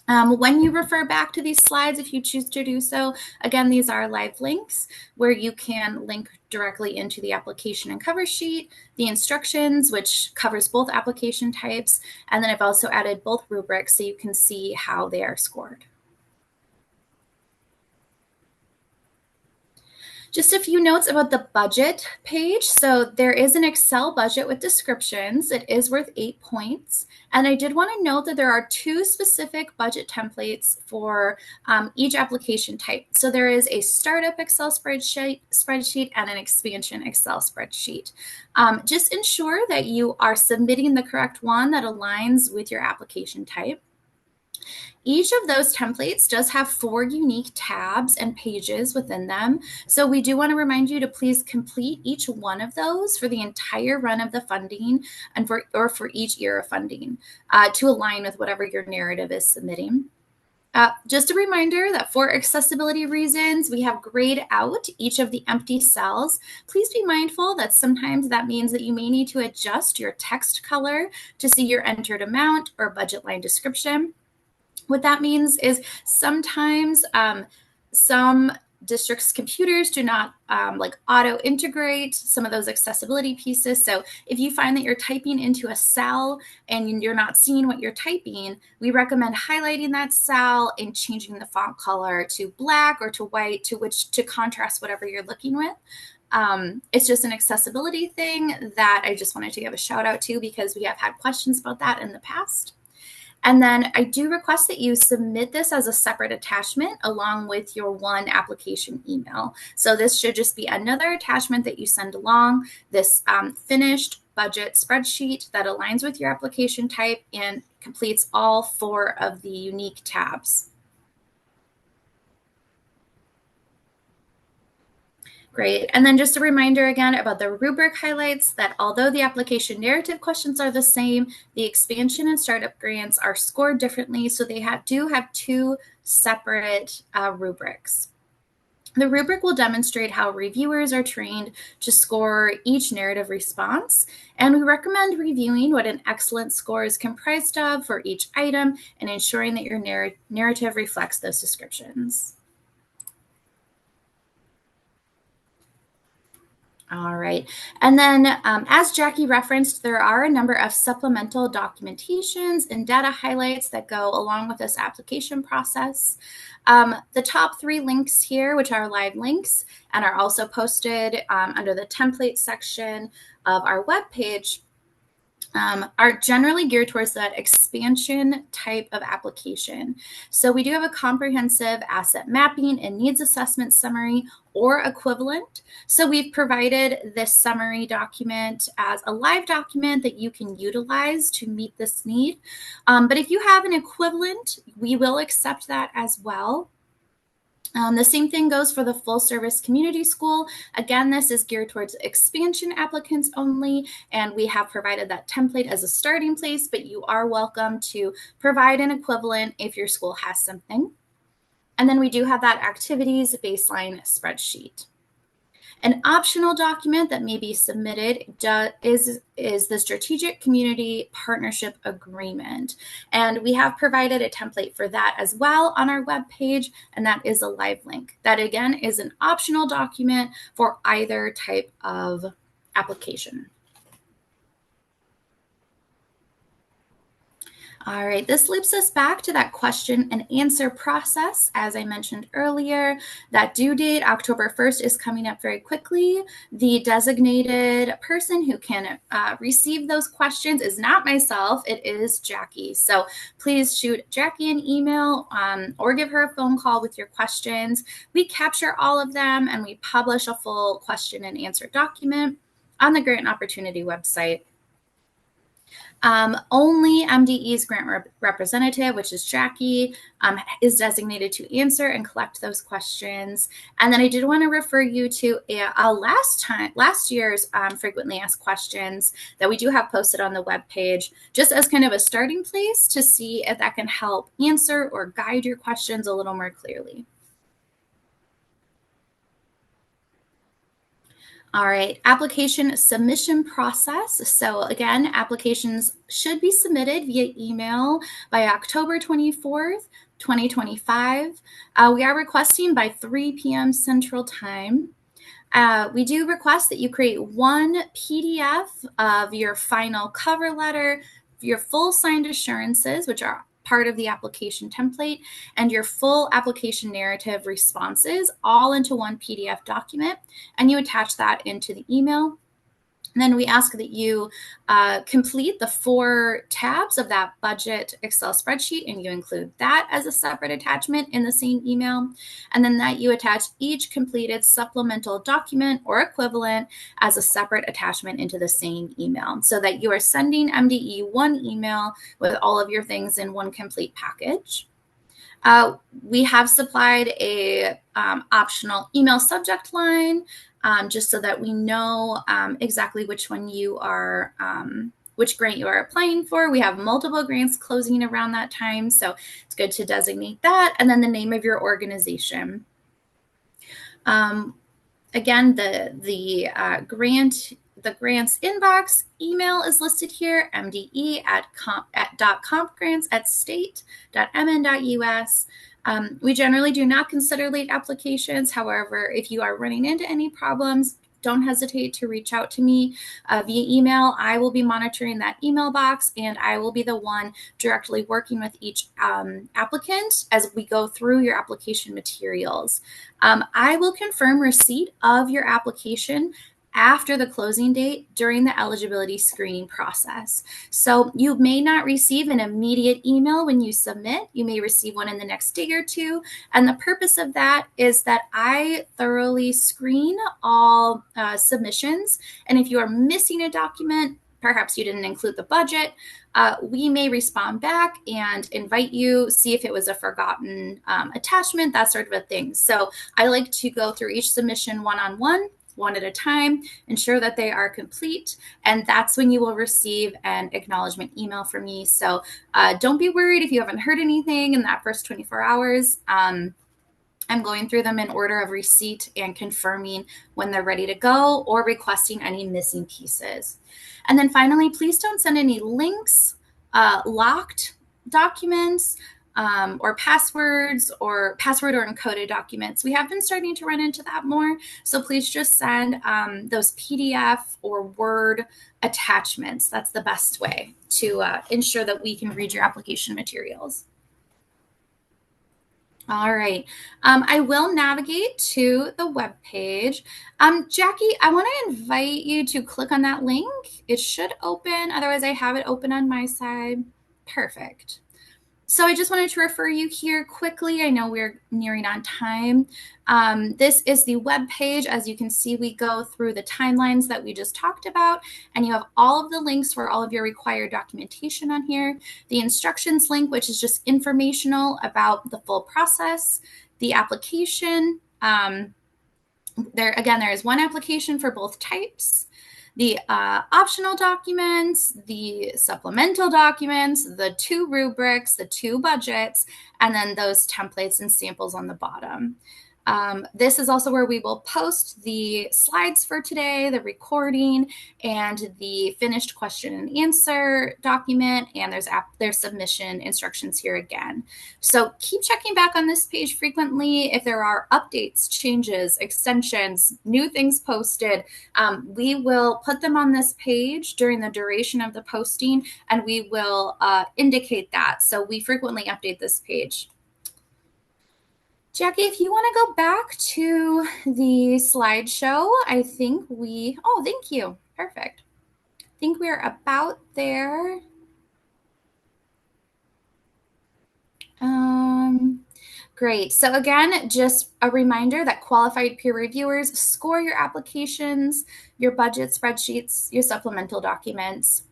When you refer back to these slides, if you choose to do so, again, these are live links where you can link directly into the application and cover sheet, the instructions, which covers both application types, and then I've also added both rubrics so you can see how they are scored. Just a few notes about the budget page. So there is an Excel budget with descriptions. It is worth 8 points. And I did want to note that there are two specific budget templates for each application type. So there is a startup Excel spreadsheet and an expansion Excel spreadsheet. Just ensure that you are submitting the correct one that aligns with your application type. Each of those templates does have 4 unique tabs and pages within them. So we do want to remind you to please complete each one of those for the entire run of the funding and for each year of funding to align with whatever your narrative is submitting. Just a reminder that for accessibility reasons, we have grayed out each of the empty cells. Please be mindful that sometimes that means that you may need to adjust your text color to see your entered amount or budget line description. What that means is sometimes some districts' computers do not auto-integrate some of those accessibility pieces. So if you find that you're typing into a cell and you're not seeing what you're typing, we recommend highlighting that cell and changing the font color to black or to white to contrast whatever you're looking with. It's just an accessibility thing that I just wanted to give a shout out to because we have had questions about that in the past. And then I do request that you submit this as a separate attachment along with your one application email. So this should just be another attachment that you send along, this finished budget spreadsheet that aligns with your application type and completes all 4 of the unique tabs. Great. And then just a reminder again about the rubric highlights that although the application narrative questions are the same, the expansion and startup grants are scored differently. So they do have 2 separate rubrics. The rubric will demonstrate how reviewers are trained to score each narrative response, and we recommend reviewing what an excellent score is comprised of for each item and ensuring that your narrative reflects those descriptions. All right. And then as Jackie referenced, there are a number of supplemental documentations and data highlights that go along with this application process. The top 3 links here, which are live links and are also posted under the template section of our webpage, are generally geared towards that expansion type of application. So we do have a comprehensive asset mapping and needs assessment summary or equivalent. So we've provided this summary document as a live document that you can utilize to meet this need. But if you have an equivalent, we will accept that as well. The same thing goes for the full service community school. Again, this is geared towards expansion applicants only, and we have provided that template as a starting place, but you are welcome to provide an equivalent if your school has something. And then we do have that activities baseline spreadsheet. An optional document that may be submitted is the Strategic Community Partnership Agreement. And we have provided a template for that as well on our webpage, and that is a live link. That again is an optional document for either type of application. All right, this loops us back to that question and answer process. As I mentioned earlier, that due date, October 1st, is coming up very quickly. The designated person who can receive those questions is not myself, it is Jackie. So please shoot Jackie an email or give her a phone call with your questions. We capture all of them and we publish a full question and answer document on the Grant Opportunity website. Only MDE's grant representative, which is Jackie, is designated to answer and collect those questions. And then I did want to refer you to last year's frequently asked questions that we do have posted on the webpage, just as kind of a starting place to see if that can help answer or guide your questions a little more clearly. All right, application submission process. So again, applications should be submitted via email by October 24th, 2025. We are requesting by 3 p.m. Central Time. We do request that you create one PDF of your final cover letter, your full signed assurances, which are part of the application template, and your full application narrative responses all into one PDF document, and you attach that into the email. And then we ask that you complete the 4 tabs of that budget Excel spreadsheet, and you include that as a separate attachment in the same email. And then that you attach each completed supplemental document or equivalent as a separate attachment into the same email, so that you are sending MDE one email with all of your things in one complete package. We have supplied a optional email subject line, just so that we know exactly which one you are, which grant you are applying for. We have multiple grants closing around that time, so it's good to designate that. And then the name of your organization. Again, the grants inbox email is listed here, mde@compgrants@state.mn.us. We generally do not consider late applications. However, if you are running into any problems, don't hesitate to reach out to me via email. I will be monitoring that email box, and I will be the one directly working with each applicant as we go through your application materials. I will confirm receipt of your application after the closing date during the eligibility screening process. So you may not receive an immediate email when you submit. You may receive one in the next day or two. And the purpose of that is that I thoroughly screen all submissions. And if you are missing a document, perhaps you didn't include the budget, we may respond back and invite you, see if it was a forgotten attachment, that sort of a thing. So I like to go through each submission one-on-one, one at a time, ensure that they are complete, and that's when you will receive an acknowledgement email from me. So don't be worried if you haven't heard anything in that first 24 hours. I'm going through them in order of receipt and confirming when they're ready to go or requesting any missing pieces. And then finally, please don't send any links, locked documents, or passwords or password or encoded documents. We have been starting to run into that more. So please just send those PDF or Word attachments. That's the best way to ensure that we can read your application materials. All right. I will navigate to the web page. Jackie, I want to invite you to click on that link. It should open. Otherwise, I have it open on my side. Perfect. So I just wanted to refer you here quickly. I know we're nearing on time. This is the web page. As you can see, we go through the timelines that we just talked about, and you have all of the links for all of your required documentation on here. The instructions link, which is just informational about the full process, the application. There is one application for both types. The optional documents, the supplemental documents, the 2 rubrics, the 2 budgets, and then those templates and samples on the bottom. This is also where we will post the slides for today, the recording, and the finished question and answer document, and there's submission instructions here again. So keep checking back on this page frequently. If there are updates, changes, extensions, new things posted, we will put them on this page during the duration of the posting, and we will indicate that. So we frequently update this page. Jackie, if you want to go back to the slideshow, I think oh, thank you. Perfect. I think we're about there. Great. So again, just a reminder that qualified peer reviewers score your applications, your budget spreadsheets, your supplemental documents.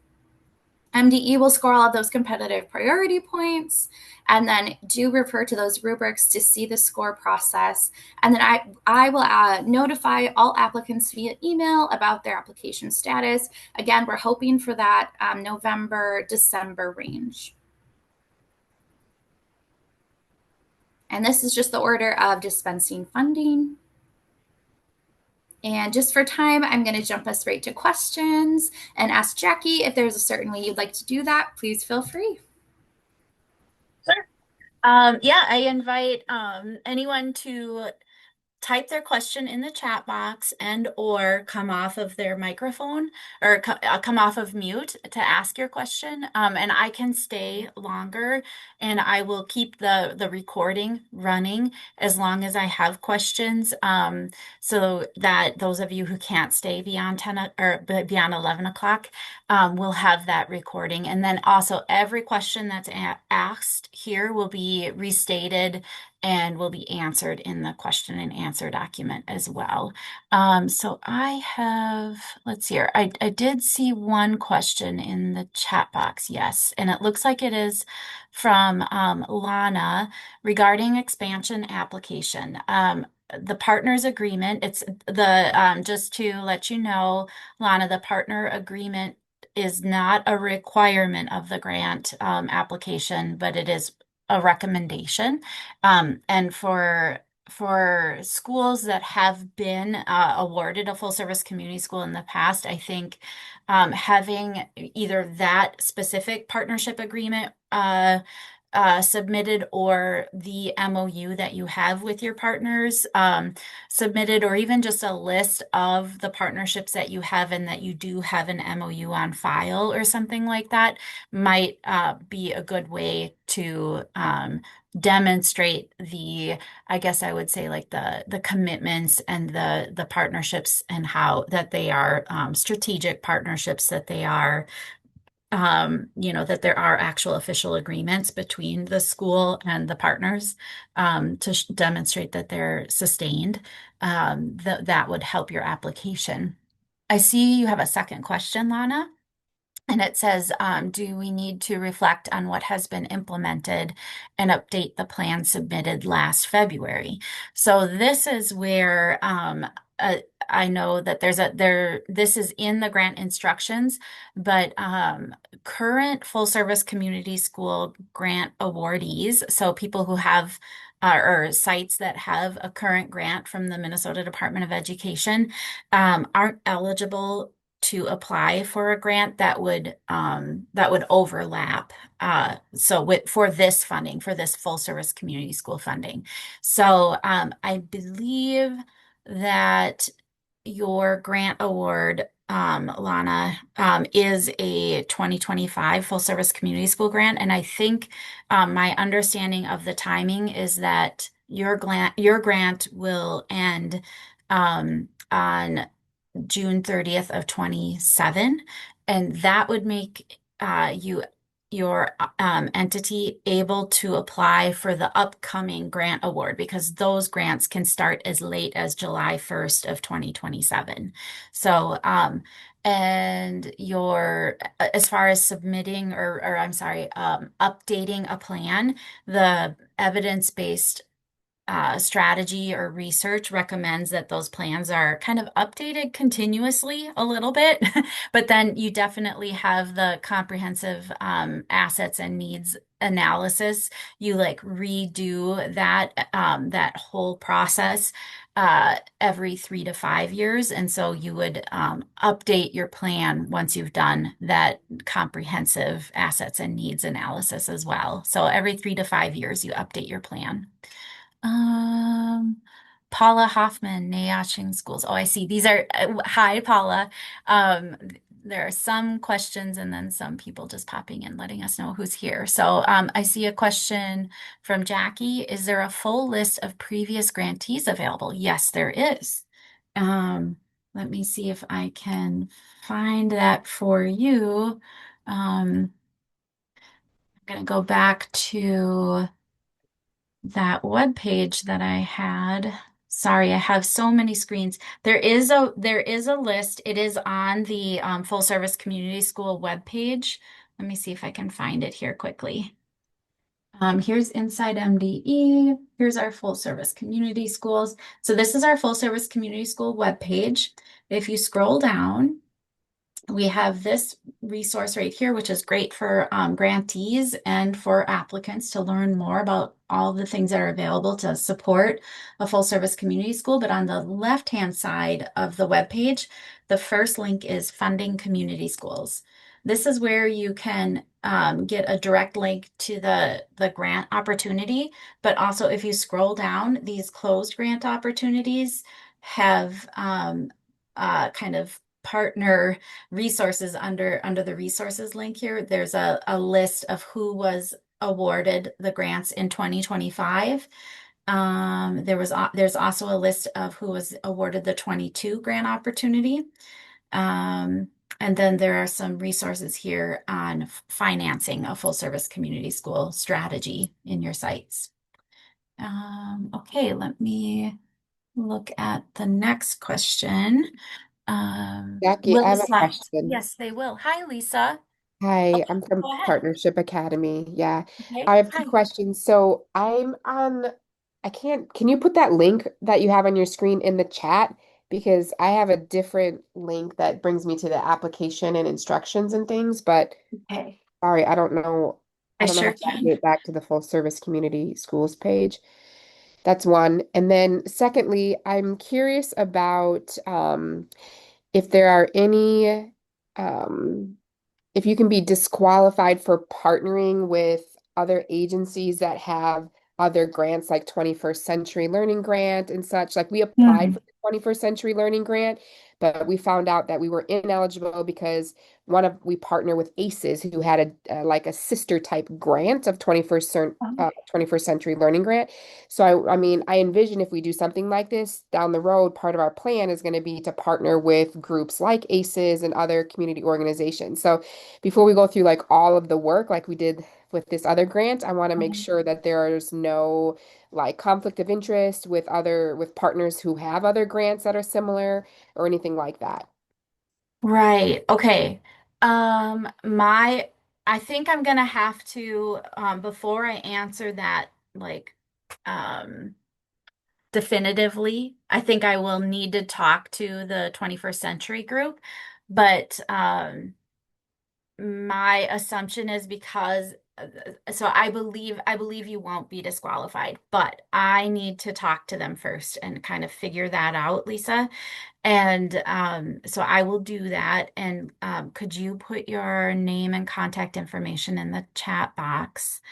MDE will score all of those competitive priority points, and then do refer to those rubrics to see the score process. And then I will notify all applicants via email about their application status. Again, we're hoping for that November, December range. And this is just the order of dispensing funding. And just for time, I'm going to jump us right to questions and ask Jackie if there's a certain way you'd like to do that. Please feel free. Sure. Yeah, I invite anyone to type their question in the chat box and or come off of their microphone or come off of mute to ask your question. And I can stay longer and I will keep the recording running as long as I have questions, so that those of you who can't stay beyond 10 or beyond 11 o'clock will have that recording. And then also every question that's asked here will be restated and will be answered in the question and answer document as well. So I have, let's see here. I did see one question in the chat box, yes, and it looks like it is from Lana regarding expansion application. The partners agreement, it's the, just to let you know, Lana, the partner agreement is not a requirement of the grant application, but it is a recommendation. And for schools that have been awarded a full service community school in the past, I think having either that specific partnership agreement submitted or the MOU that you have with your partners submitted, or even just a list of the partnerships that you have and that you do have an MOU on file or something like that might be a good way to demonstrate the, I guess I would say, like the commitments and the partnerships and how that they are strategic partnerships, that they are that there are actual official agreements between the school and the partners to demonstrate that they're sustained. That would help your application. I see you have a second question, Lana. And it says, do we need to reflect on what has been implemented and update the plan submitted last February? So this is where I know that this is in the grant instructions, but current full service community school grant awardees, so people who have or sites that have a current grant from the Minnesota Department of Education aren't eligible to apply for a grant that would overlap. For this funding, for this full service community school funding. So I believe that your grant award Lana, is a 2025 full service community school grant. And I think my understanding of the timing is that your grant will end on June 30th of 27, and that would make your entity able to apply for the upcoming grant award because those grants can start as late as July 1st of 2027. So, and as far as submitting or I'm sorry, updating a plan, the evidence-based strategy or research recommends that those plans are kind of updated continuously a little bit, but then you definitely have the comprehensive assets and needs analysis. You like redo that whole process every 3 to 5 years, and so you would update your plan once you've done that comprehensive assets and needs analysis as well. So every 3 to 5 years, you update your plan. Um, Paula Hoffman, Nayaching Schools. Oh, I see. These are, hi, Paula. Um, there are some questions and then some people just popping in, letting us know who's here. So I see a question from Jackie. Is there a full list of previous grantees available? Yes, there is. Um, Let me see if I can find that for you. I'm going to go back to that web page that I had. Sorry, I have so many screens. There is a list. It is on the full service community school web page. Let me see if I can find it here quickly. Here's Inside MDE. Here's our full service community schools. So this is our full service community school web page. If you scroll down, we have this resource right here, which is great for grantees and for applicants to learn more about all the things that are available to support a full service community school. But on the left-hand side of the web page, the first link is funding community schools. This is where you can get a direct link to the grant opportunity. But also, if you scroll down, these closed grant opportunities have kind of partner resources under the resources link here. There's a list of who was awarded the grants in 2025. There's also a list of who was awarded the 22 grant opportunity. And then there are some resources here on financing a full service community school strategy in your sites. Okay, let me look at the next question. Jackie, Will I the have a slides? question. Yes, they will. Hi, Lisa. Hi, Okay, I'm from go ahead. Partnership Academy. Yeah, Okay, I have two hi. questions. So can you put that link that you have on your screen in the chat? Because I have a different link that brings me to the application and instructions and things, but Okay, sorry, I don't know. I I don't know how sure to can. navigate back to the full service community schools page. That's one. And then secondly, I'm curious about if there are any um, if you can be disqualified for partnering with other agencies that have other grants like 21st Century Learning Grant and such. Like we applied Mhm. for the 21st Century Learning Grant, but we found out that we were ineligible because we partner with ACES who had like a sister type grant of 21st Century Learning Grant. So I mean, I envision if we do something like this down the road, part of our plan is going to be to partner with groups like ACES and other community organizations. So before we go through like all of the work like we did with this other grant, I want to make sure that there's no like conflict of interest with partners who have other grants that are similar or anything like that. Right. Okay. My, I think I'm gonna have to, before I answer that, like, um, definitively, I think I will need to talk to the 21st Century group, but, my assumption is because so I believe you won't be disqualified, but I need to talk to them first and kind of figure that out, Lisa. And so I will do that. And could you put your name and contact information in the chat box?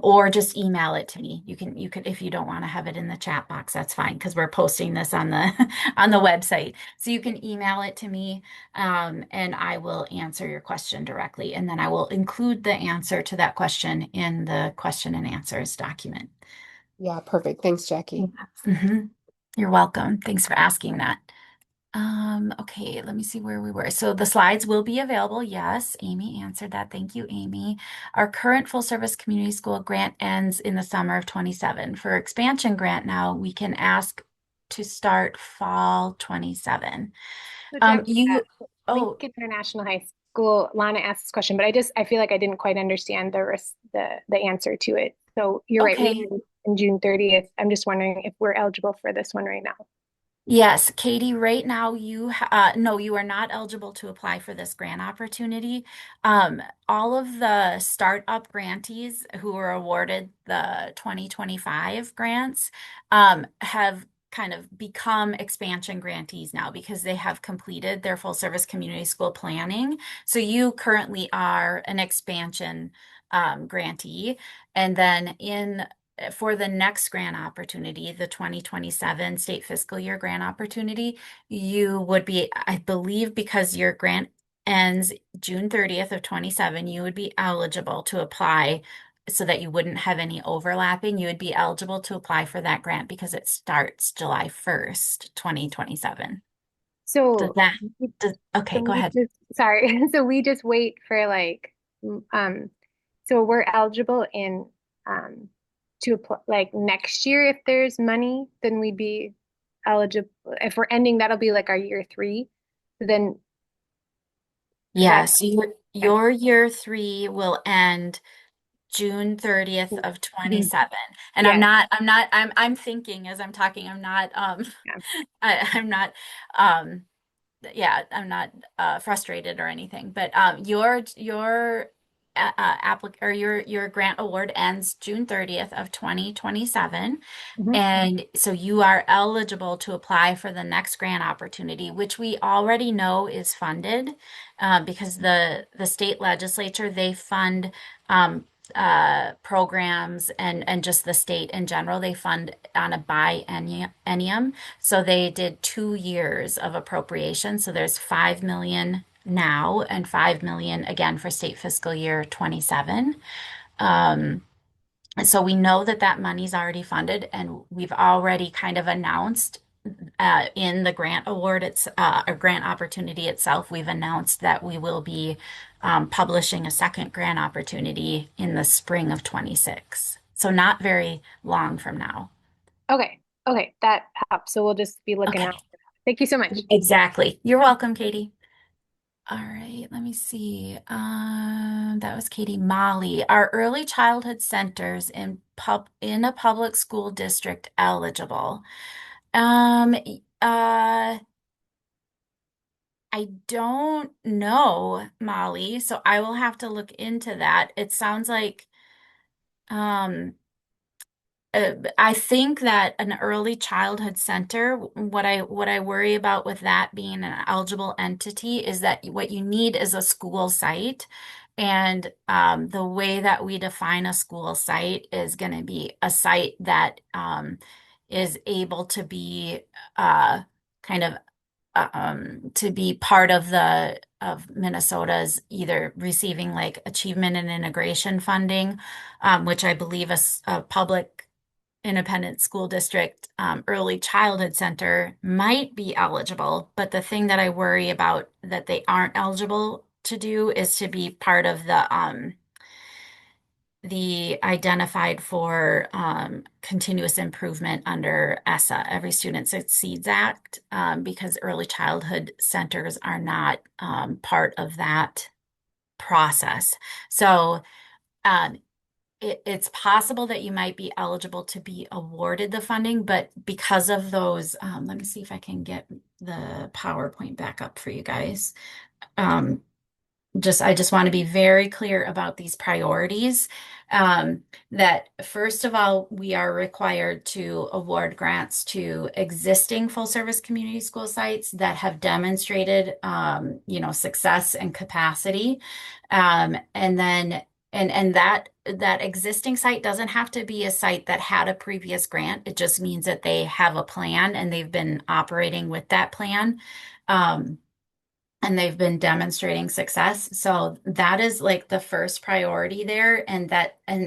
or just email it to me. You could, if you don't want to have it in the chat box, that's fine because we're posting this on the on the website. So you can email it to me, and I will answer your question directly. And then I will include the answer to that question in the question and answers document. Yeah, perfect. Thanks, Jackie. Mhm. You're welcome. Thanks for asking that. Okay, let me see where we were. So the slides will be available. Yes, Amy answered that. Thank you, Amy. Our current full service community school grant ends in the summer of 27. For expansion grant now, we can ask to start fall 27. So Jackie, You, oh, Lincoln International High School, Lana asked this question, but I feel like I didn't quite understand the answer to it. So you're right, we okay. end in June 30th. I'm just wondering if we're eligible for this one right now. Yes, Katie, right now no, you are not eligible to apply for this grant opportunity. All of the startup grantees who were awarded the 2025 grants have kind of become expansion grantees now because they have completed their full service community school planning. So you currently are an expansion grantee. And then in for the next grant opportunity, the 2027 state fiscal year grant opportunity, you would be, I believe, because your grant ends June 30th of 27, you would be eligible to apply so that you wouldn't have any overlapping. You would be eligible to apply for that grant because it starts July 1st, 2027. Does So, that, okay, go ahead. sorry. So we just wait for so we're eligible in, um, to apply like next year if there's money, then we'd be eligible. If we're ending, that'll be like our year 3. So then that, Yes, your year 3 will end June 30th of Mhm. 27. And Yeah, I'm thinking as I'm talking, I'm not, yeah. I'm not, um, yeah, I'm not frustrated or anything, but your or your grant award ends June 30th of 2027. Mhm. And so you are eligible to apply for the next grant opportunity, which we already know is funded because the state legislature, they fund programs and just the state in general, they fund on a biennium. So they did 2 years of appropriation. So there's 5 million now and 5 million again for state fiscal year 27. So we know that that money's already funded, and we've already kind of announced in the grant award, it's a grant opportunity itself. We've announced that we will be publishing a second grant opportunity in the spring of 26. So not very long from now. Okay. Okay. That helps. So we'll just be looking Okay, out for that. Thank you so much. exactly. You're welcome, Katie. All right, let me see. That was Katie. Molly. Are early childhood centers in a public school district eligible? Um, I don't know, Molly, so I will have to look into that. It sounds like um I think that an early childhood center, what I worry about with that being an eligible entity is that what you need is a school site. And the way that we define a school site is going to be a site that is able to be kind of to be part of the of Minnesota's either receiving like achievement and integration funding, which I believe a public independent school district early childhood center might be eligible. But the thing that I worry about that they aren't eligible to do is to be part of the identified for continuous improvement under ESSA, Every Student Succeeds Act, because early childhood centers are not part of that process. So um, it's possible that you might be eligible to be awarded the funding, but because of those, let me see if I can get the PowerPoint back up for you guys. Um, I just want to be very clear about these priorities. That first of all, we are required to award grants to existing full service community school sites that have demonstrated, success and capacity. And then And that existing site doesn't have to be a site that had a previous grant. It just means that they have a plan and they've been operating with that plan. Um, and they've been demonstrating success. So that is like the first priority there. And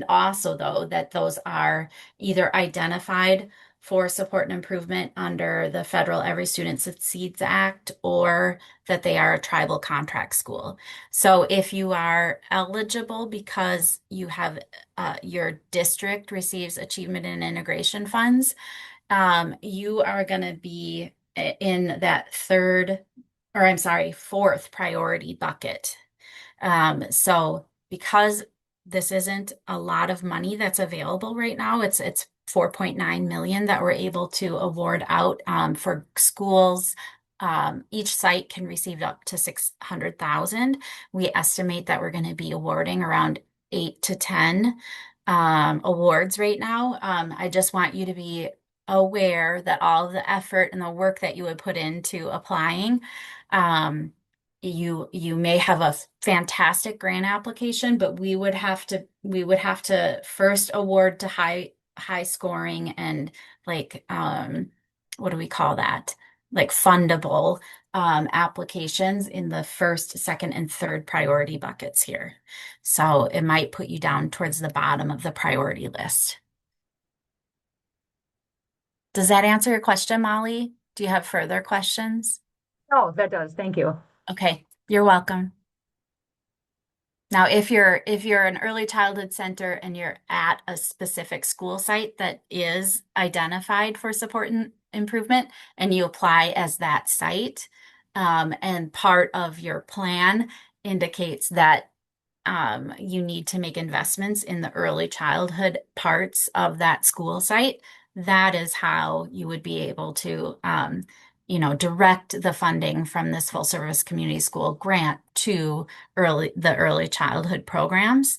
also though, that those are either identified for support and improvement under the federal Every Student Succeeds Act, or that they are a tribal contract school. So if you are eligible because you have your district receives achievement and integration funds, you are going to be in that fourth priority bucket. So because this isn't a lot of money that's available right now, it's 4.9 million that we're able to award out for schools. Each site can receive up to 600,000. We estimate that we're going to be awarding around 8 to 10 awards right now. I just want you to be aware that all the effort and the work that you would put into applying, um, you may have a fantastic grant application, but we would have to first award to high scoring and like what do we call that? Like fundable applications in the first, second, and third priority buckets here. So it might put you down towards the bottom of the priority list. Does that answer your question, Molly? Do you have further questions? Oh, that does. Thank you. Okay, you're welcome. Now, if you're an early childhood center and you're at a specific school site that is identified for support and improvement, and you apply as that site, and part of your plan indicates that you need to make investments in the early childhood parts of that school site, that is how you would be able to, direct the funding from this full service community school grant to the early childhood programs.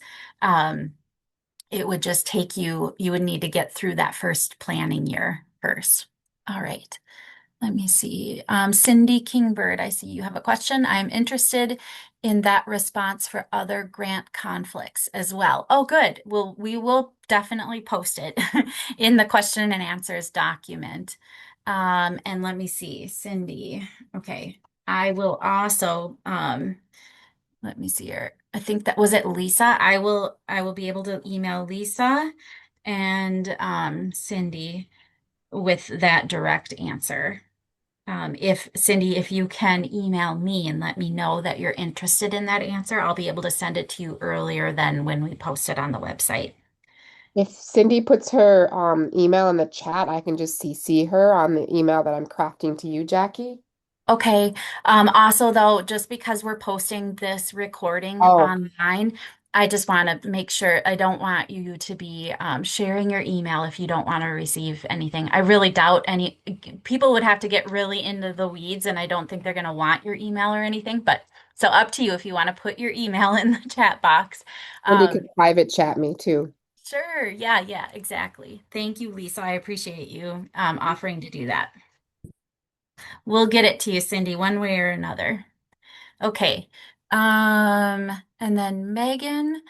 It would just take you would need to get through that first planning year first. All right. Let me see. Cindy Kingbird, I see you have a question. I'm interested in that response for other grant conflicts as well. Oh, good. Well, we will definitely post it in the question and answers document. And let me see, Cindy. Okay. I will also, let me see here. I think that was it, Lisa. I will be able to email Lisa and Cindy with that direct answer. If Cindy, if you can email me and let me know that you're interested in that answer, I'll be able to send it to you earlier than when we post it on the website. If Cindy puts her email in the chat, I can just CC her on the email that I'm crafting to you, Jackie. Okay. Also, though, just because we're posting this recording Oh, online, I just want to make sure I don't want you to be sharing your email if you don't want to receive anything. I really doubt any people would have to get really into the weeds, and I don't think they're going to want your email or anything. But so up to you if you want to put your email in the chat box. Cindy Um, could private chat me too. sure. Yeah, yeah, exactly. Thank you, Lisa. I appreciate you offering to do that. We'll get it to you, Cindy, one way or another. Okay. And then Megan,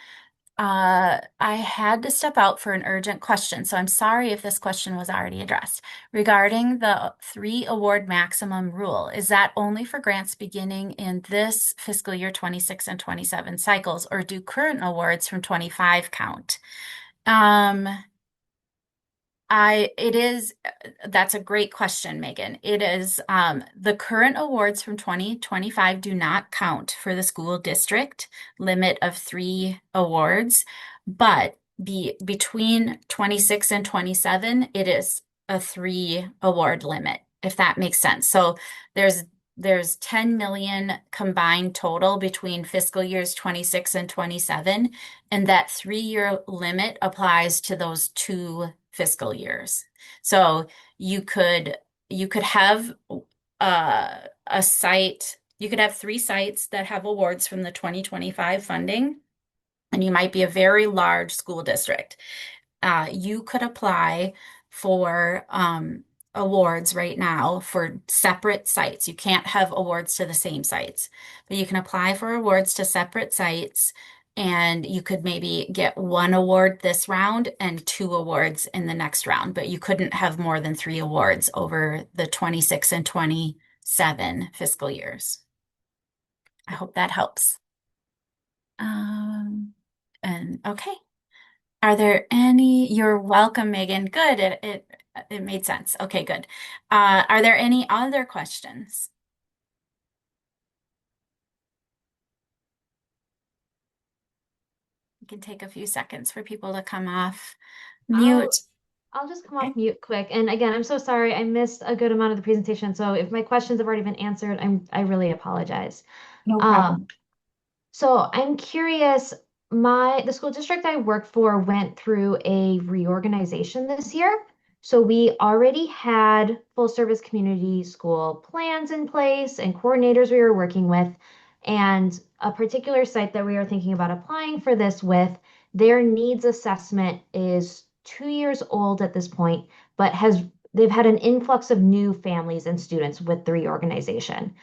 I had to step out for an urgent question, so I'm sorry if this question was already addressed. Regarding the 3 award maximum rule, is that only for grants beginning in this fiscal year 26 and 27 cycles, or do current awards from 25 count? Um, that's a great question, Megan. It is, the current awards from 2025 do not count for the school district limit of 3 awards, but between 26 and 27, it is a 3 award limit, if that makes sense. So there's 10 million combined total between fiscal years 26 and 27, and that 3-year limit applies to those 2 fiscal years. So you could have a site, you could have 3 sites that have awards from the 2025 funding, and you might be a very large school district. You could apply for awards right now for separate sites. You can't have awards to the same sites, but you can apply for awards to separate sites and you could maybe get one award this round and two awards in the next round, but you couldn't have more than three awards over the 26 and 27 fiscal years. I hope that helps. Um, and okay. Are there any? You're welcome, Megan. Good. It made sense. Okay, good. Are there any other questions? You can take a few seconds for people to come off mute. I'll just come Okay. off mute quick. And again, I'm so sorry. I missed a good amount of the presentation. So if my questions have already been answered, I really apologize. No Um, problem. so I'm curious, the school district I work for went through a reorganization this year. So we already had full service community school plans in place and coordinators we were working with. And a particular site that we are thinking about applying for this with, their needs assessment is 2 years old at this point, but they've had an influx of new families and students with the reorganization.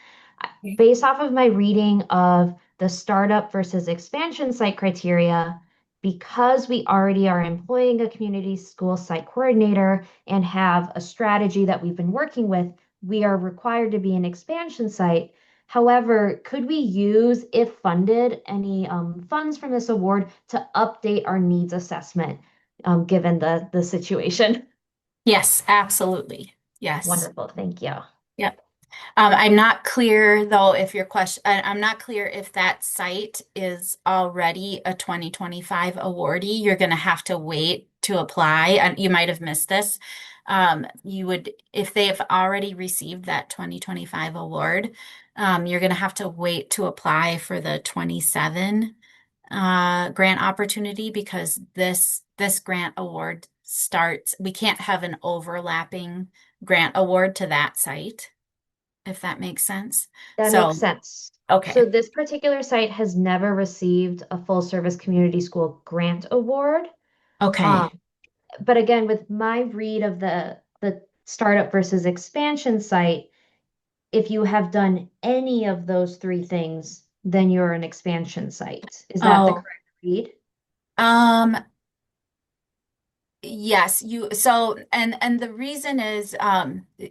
Based off of my reading of the startup versus expansion site criteria, because we already are employing a community school site coordinator and have a strategy that we've been working with, we are required to be an expansion site. However, could we use, if funded, any funds from this award to update our needs assessment, given the situation? Yes, absolutely. Yes. Wonderful, thank you. Yep. I'm not clear though if your question, I'm not clear if that site is already a 2025 awardee. You're going to have to wait to apply. And you might have missed this. You would, if they have already received that 2025 award, you're going to have to wait to apply for the 27 grant opportunity because this grant award starts, we can't have an overlapping grant award to that site, if that makes sense. That So, makes sense. okay. So this particular site has never received a full service community school grant award. Okay. Um, but again, with my read of the startup versus expansion site, if you have done any of those three things, then you're an expansion site. Is that the Oh, correct read? um, yes, and the reason is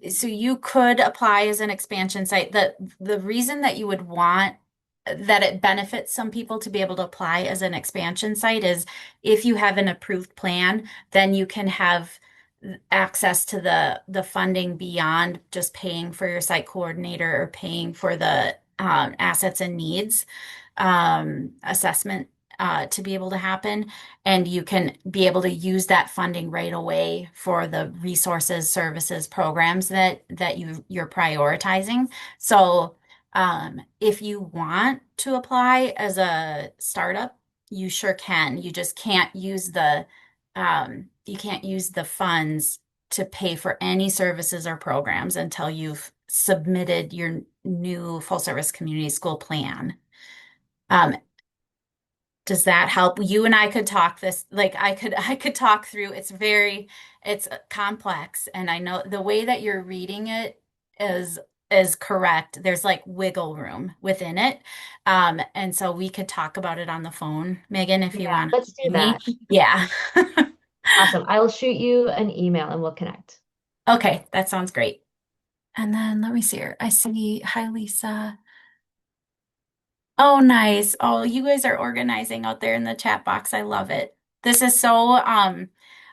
so you could apply as an expansion site. The reason that you would want that it benefits some people to be able to apply as an expansion site is if you have an approved plan, then you can have access to the funding beyond just paying for your site coordinator or paying for the assets and needs assessment to be able to happen. And you can be able to use that funding right away for the resources, services, programs that you're prioritizing. So if you want to apply as a startup, you sure can. You just can't use you can't use the funds to pay for any services or programs until you've submitted your new full service community school plan. Um, does that help? You and I could talk this, like I could talk through. It's complex, and I know the way that you're reading it is is correct. There's like wiggle room within it. And so we could talk about it on the phone, Megan, if you Yeah, want to let's do see me. that. Yeah. Awesome. I'll shoot you an email and we'll connect. Okay, that sounds great. And then let me see here. I see, hi, Lisa. Oh, nice. Oh, you guys are organizing out there in the chat box. I love it. This is so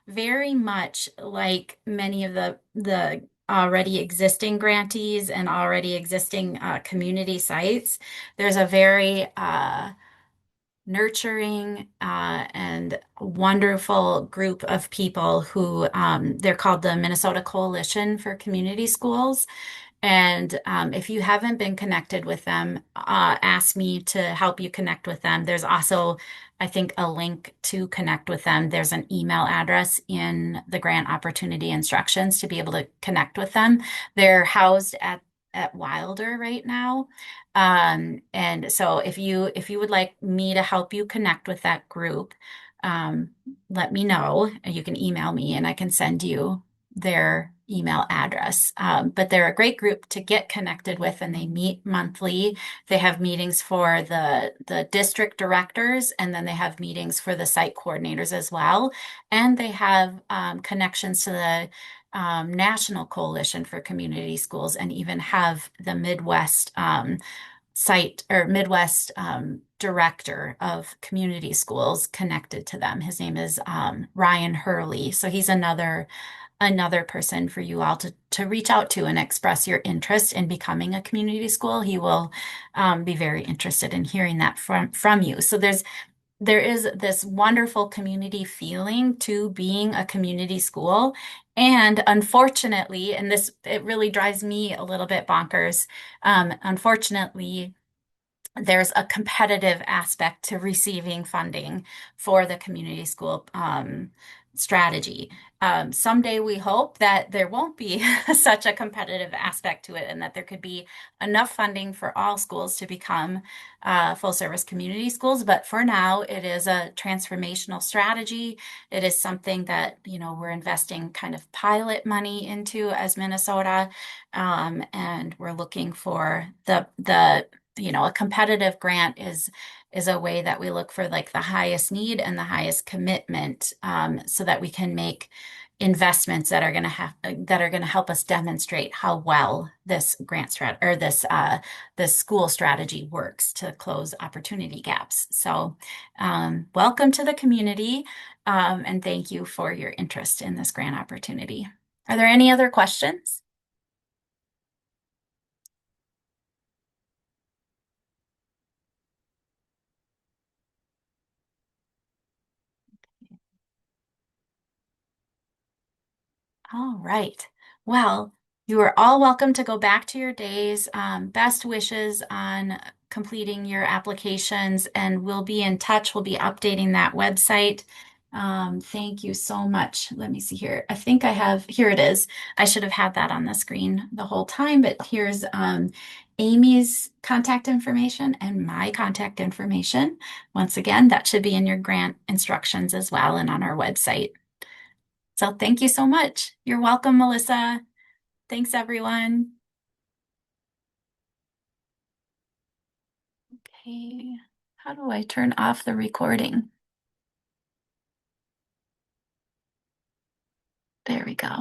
very much like many of the already existing grantees and already existing community sites. There's a very nurturing and wonderful group of people who they're called the Minnesota Coalition for Community Schools. And if you haven't been connected with them, ask me to help you connect with them. There's also, I think, a link to connect with them. There's an email address in the grant opportunity instructions to be able to connect with them. They're housed at Wilder right now. And so if you would like me to help you connect with that group, let me know. You can email me and I can send you their email address. But they're a great group to get connected with, and they meet monthly. They have meetings for the district directors, and then they have meetings for the site coordinators as well. And they have connections to the National Coalition for Community Schools, and even have the Midwest site or Midwest director of community schools connected to them. His name is Ryan Hurley. So he's another person for you all to reach out to and express your interest in becoming a community school. He will be very interested in hearing that from you. So there is this wonderful community feeling to being a community school. And unfortunately, and it really drives me a little bit bonkers, unfortunately, there's a competitive aspect to receiving funding for the community school strategy. Someday we hope that there won't be such a competitive aspect to it, and that there could be enough funding for all schools to become full service community schools. But for now, it is a transformational strategy. It is something that, we're investing kind of pilot money into as Minnesota. And we're looking for a competitive grant is a way that we look for like the highest need and the highest commitment, so that we can make investments that are going to help us demonstrate how well this grant strat or this school strategy works to close opportunity gaps. So welcome to the community, and thank you for your interest in this grant opportunity. Are there any other questions? All right. Well, you are all welcome to go back to your days. Best wishes on completing your applications, and we'll be in touch. We'll be updating that website. Thank you so much. Let me see here. I think here it is. I should have had that on the screen the whole time, but here's Amy's contact information and my contact information. Once again, that should be in your grant instructions as well and on our website. So thank you so much. You're welcome, Melissa. Thanks, everyone. Okay, how do I turn off the recording? There we go.